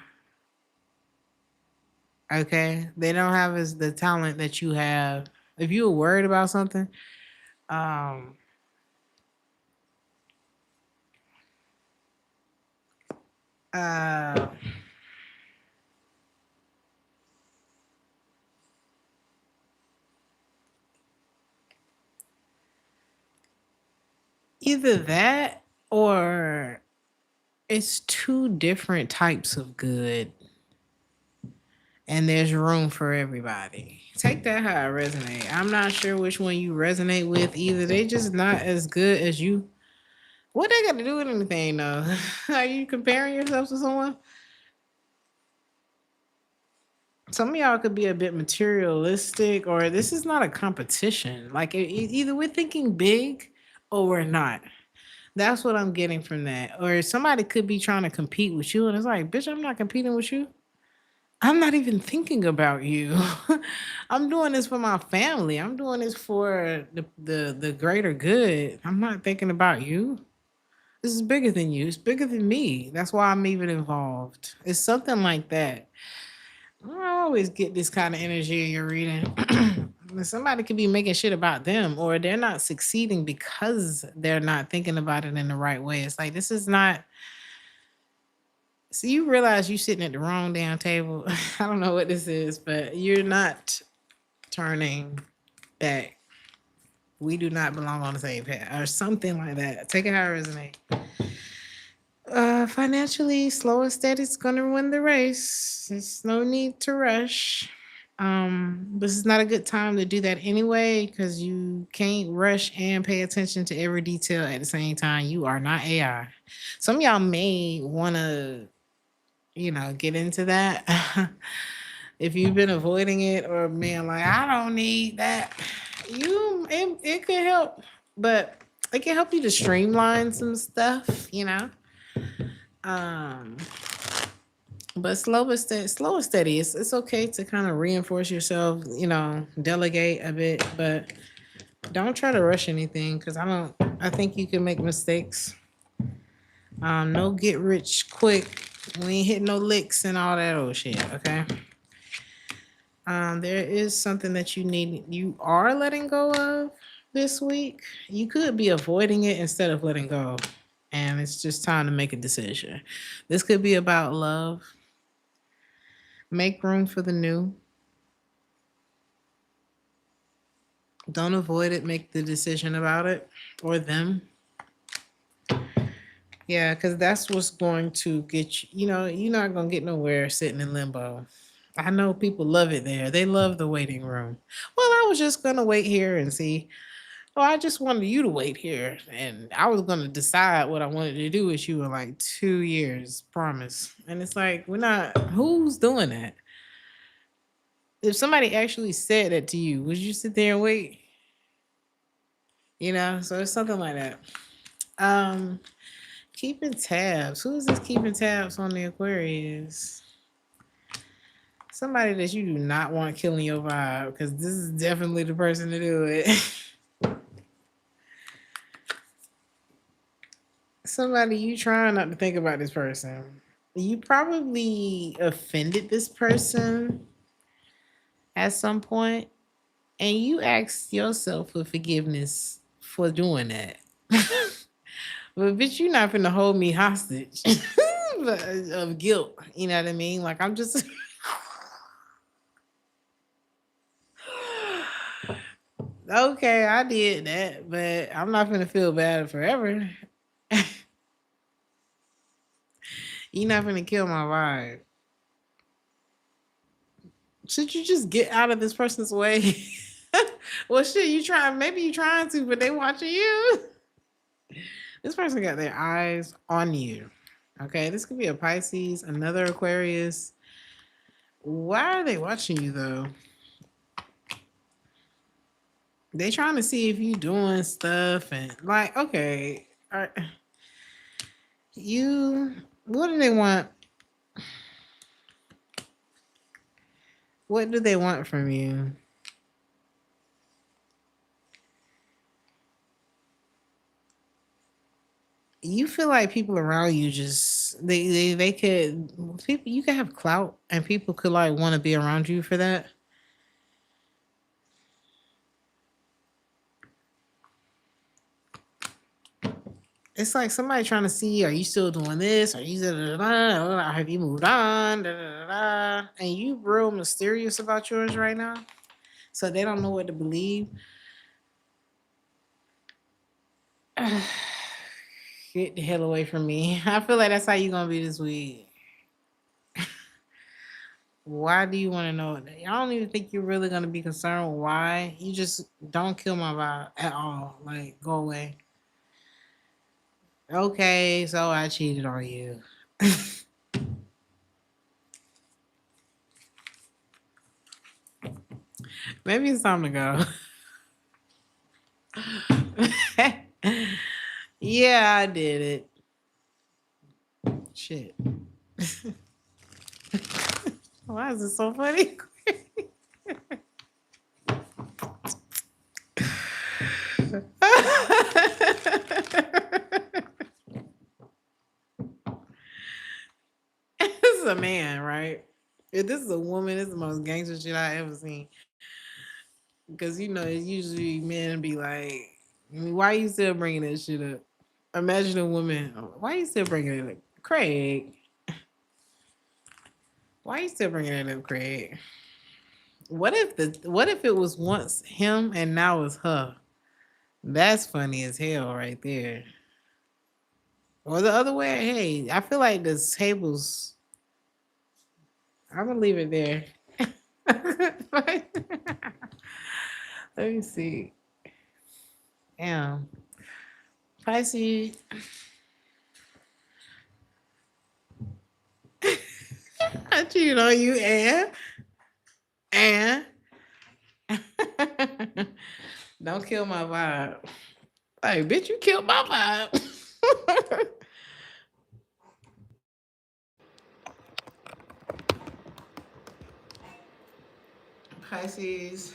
Okay? They don't have as the talent that you have. If you were worried about something, um uh either that or it's two different types of good, and there's room for everybody. Take that how it resonate. I'm not sure which one you resonate with either. They just not as good as you. What they got to do with anything though? Are you comparing yourself to someone? Some of y'all could be a bit materialistic, or this is not a competition. Like either we're thinking big or we're not. That's what I'm getting from that. Or somebody could be trying to compete with you, and it's like, bitch, I'm not competing with you. I'm not even thinking about you. I'm doing this for my family. I'm doing this for the greater good. I'm not thinking about you. This is bigger than you. It's bigger than me. That's why I'm even involved. It's something like that. I always get this kind of energy in your reading. Somebody could be making shit about them, or they're not succeeding because they're not thinking about it in the right way. It's like, this is not. So you realize you sitting at the wrong damn table. I don't know what this is, but you're not turning back. We do not belong on the same path, or something like that. Take it how it resonates. Financially, slow and steady is gonna win the race. There's no need to rush. This is not a good time to do that anyway, because you can't rush and pay attention to every detail at the same time. You are not AI. Some of y'all may wanna, get into that. If you've been avoiding it or being like, I don't need that, it could help, but it can help you to streamline some stuff. Um, but slow and steady. It's okay to kind of reinforce yourself, delegate a bit, but don't try to rush anything because I think you can make mistakes. No get rich quick. We ain't hit no licks and all that old shit, okay? There is something that you are letting go of this week. You could be avoiding it instead of letting go. And it's just time to make a decision. This could be about love. Make room for the new. Don't avoid it. Make the decision about it or them. Yeah, because that's what's going to get you. You're not going to get nowhere sitting in limbo. I know people love it there. They love the waiting room. Well, I was just going to wait here and see. Oh, I just wanted you to wait here. And I was going to decide what I wanted to do with you in like 2 years, promise. And it's like, who's doing that? If somebody actually said that to you, would you sit there and wait? So it's something like that. Um, Keeping tabs. Who is this keeping tabs on the Aquarius? Somebody that you do not want killing your vibe, because this is definitely the person to do it. Somebody you trying not to think about this person. You probably offended this person at some point, and you asked yourself for forgiveness for doing that. But bitch, you're not finna hold me hostage of guilt. You know what I mean? Like, I'm just okay, I did that, but I'm not gonna feel bad forever. You're not gonna kill my vibe. Should you just get out of this person's way? Well, shit, maybe you trying to, but they watching you. This person got their eyes on you. Okay, this could be a Pisces, another Aquarius. Why are they watching you though? They trying to see if you doing stuff and like, okay, what do they want? What do they want from you? You feel like people around you just they could people you could have clout and people could like want to be around you for that. It's like somebody trying to see, are you still doing this? Are you have you moved on? And you real mysterious about yours right now. So they don't know what to believe. Get the hell away from me. I feel like that's how you gonna be this week. Why do you want to know that? I don't even think you're really gonna be concerned with why. You just don't kill my vibe at all. Like, go away. Okay, so I cheated on you. Maybe it's time to go. Yeah, I did it. Shit. Why is it so funny? This is a man, right? If this is a woman, this is the most gangster shit I ever seen. Because you know, it's usually men be like, "Why you still bringing that shit up?" Imagine a woman. Why you still bringing it up, Craig? Why you still bringing it up, Craig? What if it was once him and now it's her? That's funny as hell, right there. Or the other way. Hey, I feel like the tables. I'm gonna leave it there. Let me see. Damn. Pisces. I cheated on you, and don't kill my vibe. Like, bitch, you killed my vibe. Pisces.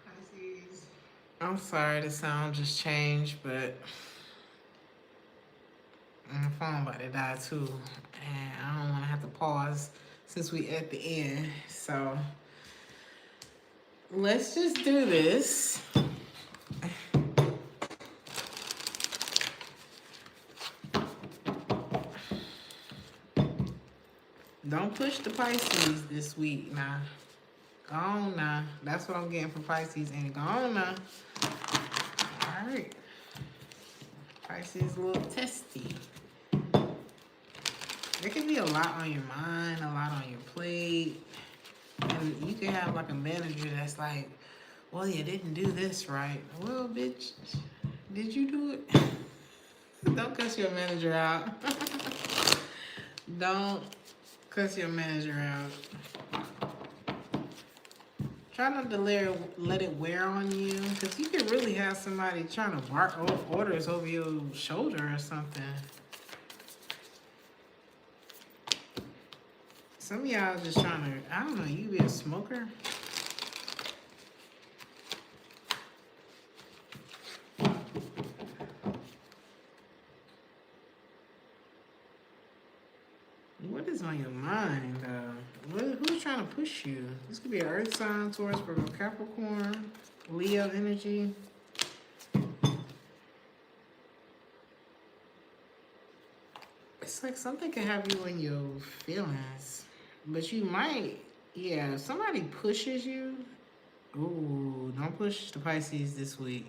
Pisces. I'm sorry the sound just changed, but my phone about to die too. And I don't want to have to pause since we at the end. So let's just do this. Don't push the Pisces this week now. Go on now. That's what I'm getting for Pisces. And go on now. All right. Pisces a little testy. There can be a lot on your mind, a lot on your plate. And you can have like a manager that's like, well, you didn't do this right. Well, bitch, did you do it? Don't cuss your manager out. Don't cuss your manager out. Try not to let it wear on you, because you could really have somebody trying to bark orders over your shoulder or something. Some of y'all just trying to, I don't know, you be a smoker? What is on your mind, who's trying to push you? This could be an Earth sign, Taurus, Virgo, Capricorn, Leo energy. It's like something can have you in your feelings, but you might, yeah, if somebody pushes you, ooh, don't push the Pisces this week.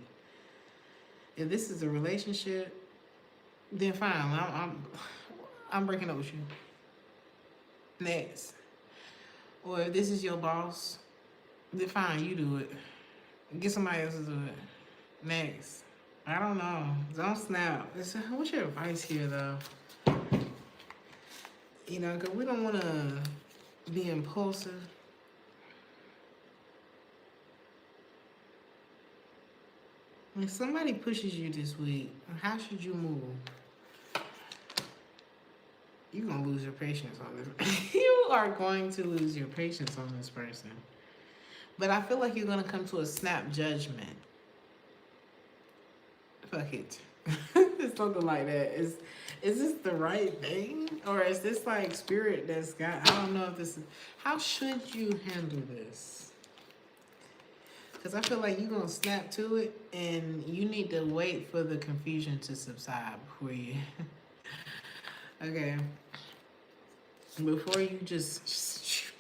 If this is a relationship, then fine, I'm breaking up with you. Next. Or if this is your boss, then fine, you do it. Get somebody else to do it. Next. I don't know. Don't snap. What's your advice here, though? You know, because we don't want to be impulsive. If somebody pushes you this week, how should you move? You're going to lose your patience on this. You are going to lose your patience on this person. But I feel like you're going to come to a snap judgment. Fuck it. It's something like that. Is this the right thing? Or is this like spirit that's got, I don't know if this is, how should you handle this? Because I feel like you're going to snap to it and you need to wait for the confusion to subside before you. Okay. Before you just,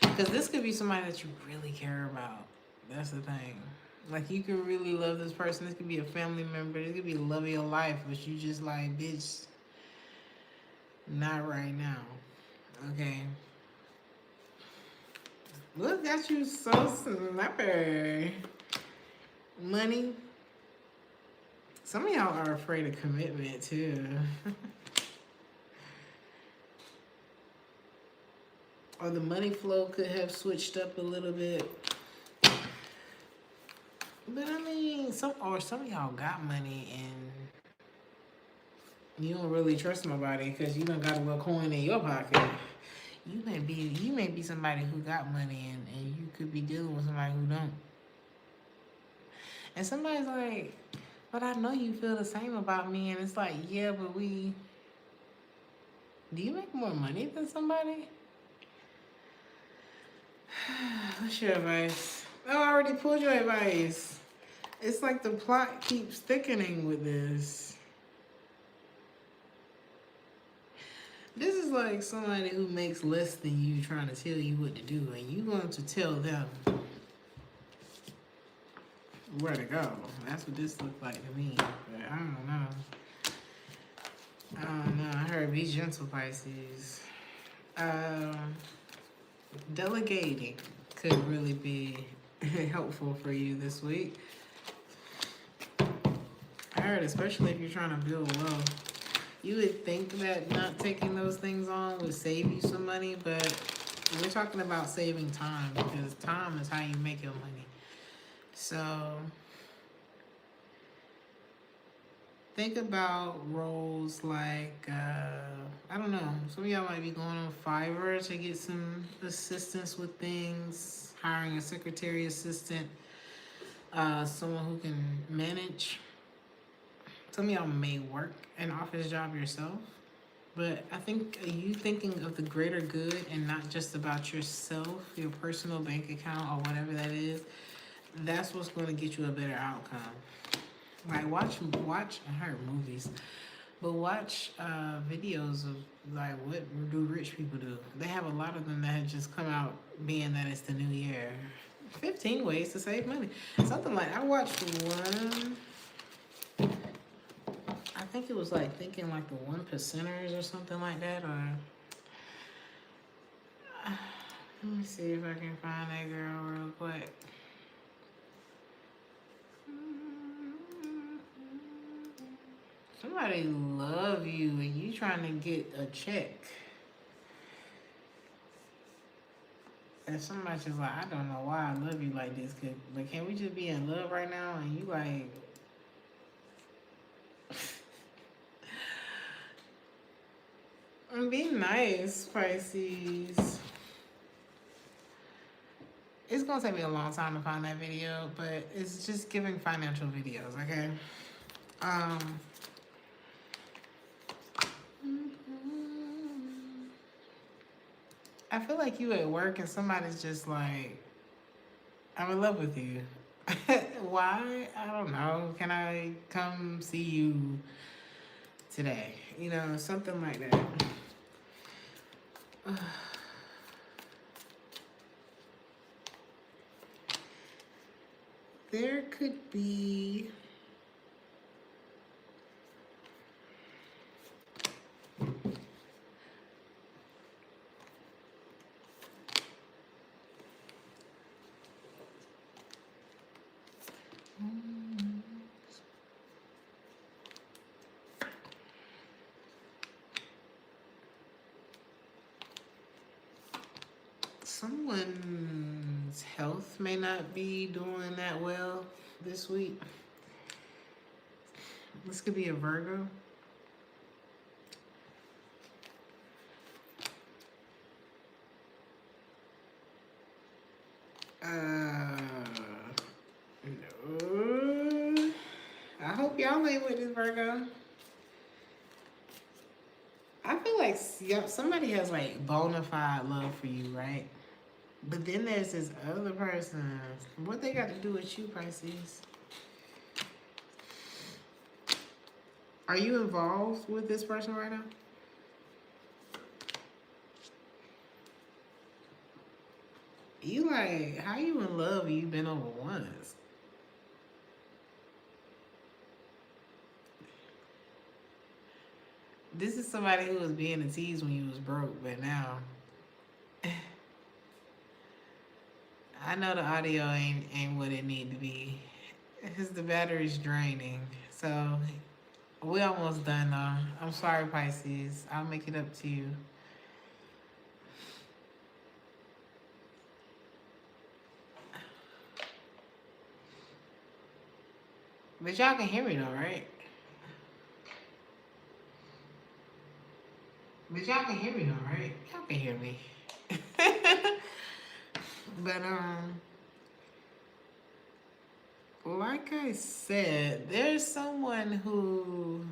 because this could be somebody that you really care about. That's the thing. Like, you can really love this person. This could be a family member. This could be the love of your life. But you just like, bitch, not right now. Okay. Look at you, so snapper. Money. Some of y'all are afraid of commitment, too. Or the money flow could have switched up a little bit. But I mean, some of y'all got money and you don't really trust nobody because you don't got a little coin in your pocket. You may be somebody who got money and you could be dealing with somebody who don't. And somebody's like, but I know you feel the same about me, and it's like, yeah, but do you make more money than somebody? What's your advice? Oh, I already pulled your advice. It's like the plot keeps thickening with this. This is like somebody who makes less than you trying to tell you what to do, and you going to tell them where to go. That's what this looks like to me. But I don't know. I heard be gentle, Pisces. Delegating could really be helpful for you this week. I heard, especially if you're trying to build wealth. You would think that not taking those things on would save you some money, but we're talking about saving time because time is how you make your money. So think about roles like, I don't know, some of y'all might be going on Fiverr to get some assistance with things, hiring a secretary assistant, someone who can manage. Some of y'all may work an office job yourself, but I think you thinking of the greater good and not just about yourself, your personal bank account or whatever that is, that's what's going to get you a better outcome. Like watch. I heard movies, but watch videos of like what do rich people do. They have a lot of them that have just come out being that it's the new year. 15 ways to save money. Something like I watched one. I think it was like thinking like the 1%ers or something like that. Or let me see if I can find that girl real quick. Somebody love you and you trying to get a check. And somebody's just like, I don't know why I love you like this, but can we just be in love right now? And you like, be nice, Pisces. It's gonna take me a long time to find that video, but it's just giving financial videos, okay? I feel like you at work and somebody's just like, I'm in love with you. Why? I don't know. Can I come see you today? You know, something like that. There could be someone's health may not be doing that well this week. This could be a Virgo. No. I hope y'all ain't with this Virgo. I feel like somebody has like bona fide love for you, right? But then there's this other person. What they got to do with you, Pisces? Are you involved with this person right now? You like, how you in love and you been over once? This is somebody who was being a tease when you was broke, but now I know the audio ain't what it need to be. Because the battery's draining. So we almost done though. I'm sorry, Pisces. I'll make it up to you. But y'all can hear me though, right? But y'all can hear me though, right? Y'all can hear me. But like I said, there's someone who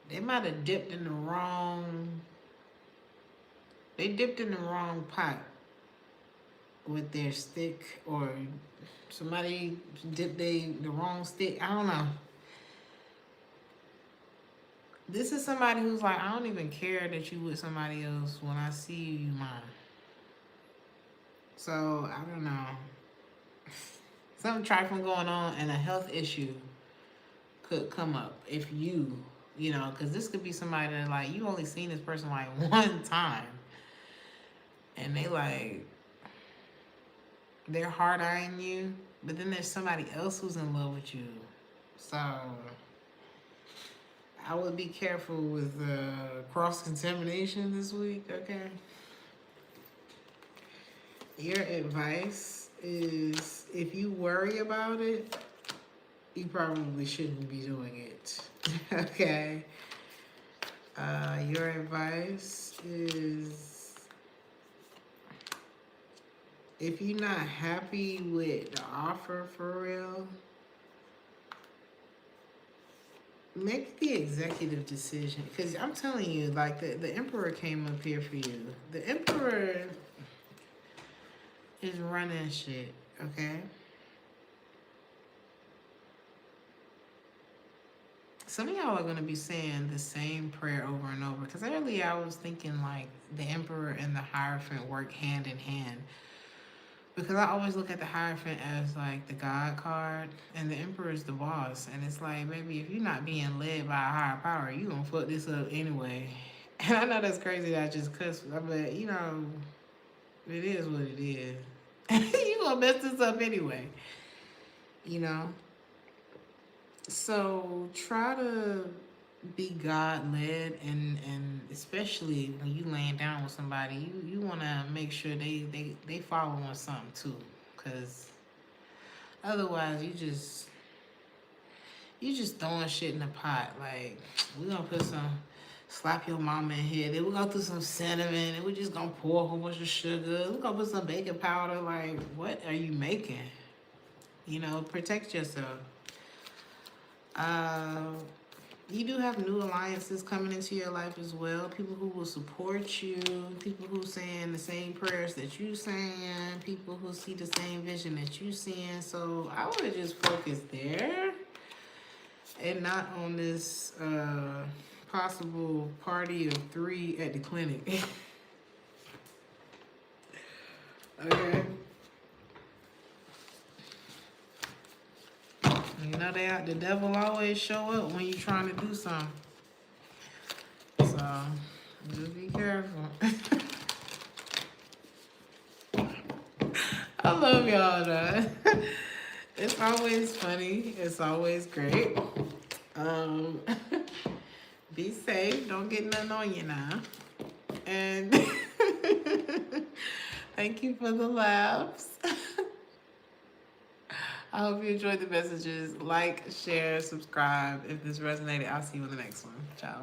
they might have dipped in the wrong. They dipped in the wrong pot with their stick, or somebody dipped the wrong stick. I don't know. This is somebody who's like, I don't even care that you with somebody else. When I see you, you mine. So I don't know. Something trifling going on, and a health issue could come up if you know, because this could be somebody that like you only seen this person like one time, and they're hard eyeing you, but then there's somebody else who's in love with you. So I would be careful with cross contamination this week. Okay. Your advice is if you worry about it, you probably shouldn't be doing it. Okay. Your advice is if you're not happy with the offer for real, make the executive decision. Because I'm telling you, like the Emperor came up here for you. The Emperor is running shit, okay? Some of y'all are going to be saying the same prayer over and over. Because earlier I was thinking like the Emperor and the Hierophant work hand in hand. Because I always look at the Hierophant as like the God card, and the Emperor is the boss. And it's like, baby, if you're not being led by a higher power, you going to fuck this up anyway. And I know that's crazy that I just cussed, but you know, it is what it is. You going to mess this up anyway, you know? So try to be God led, and especially when you laying down with somebody, you want to make sure they following something too, because otherwise you just throwing shit in the pot. Like, we gonna put some slap your mama in here, then we're gonna do some cinnamon, and we just gonna pour a whole bunch of sugar, we're gonna put some baking powder. Like, what are you making? You know, protect yourself. You do have new alliances coming into your life as well. People who will support you. People who saying the same prayers that you saying. People who see the same vision that you seeing. So I would just focus there and not on this possible party of 3 at the clinic. Okay. You know the devil always show up when you're trying to do something. So just be careful. I love y'all though. It's always funny. It's always great. Be safe. Don't get nothing on you now. And thank you for the laughs. I hope you enjoyed the messages. Like, share, subscribe. If this resonated, I'll see you in the next one. Ciao.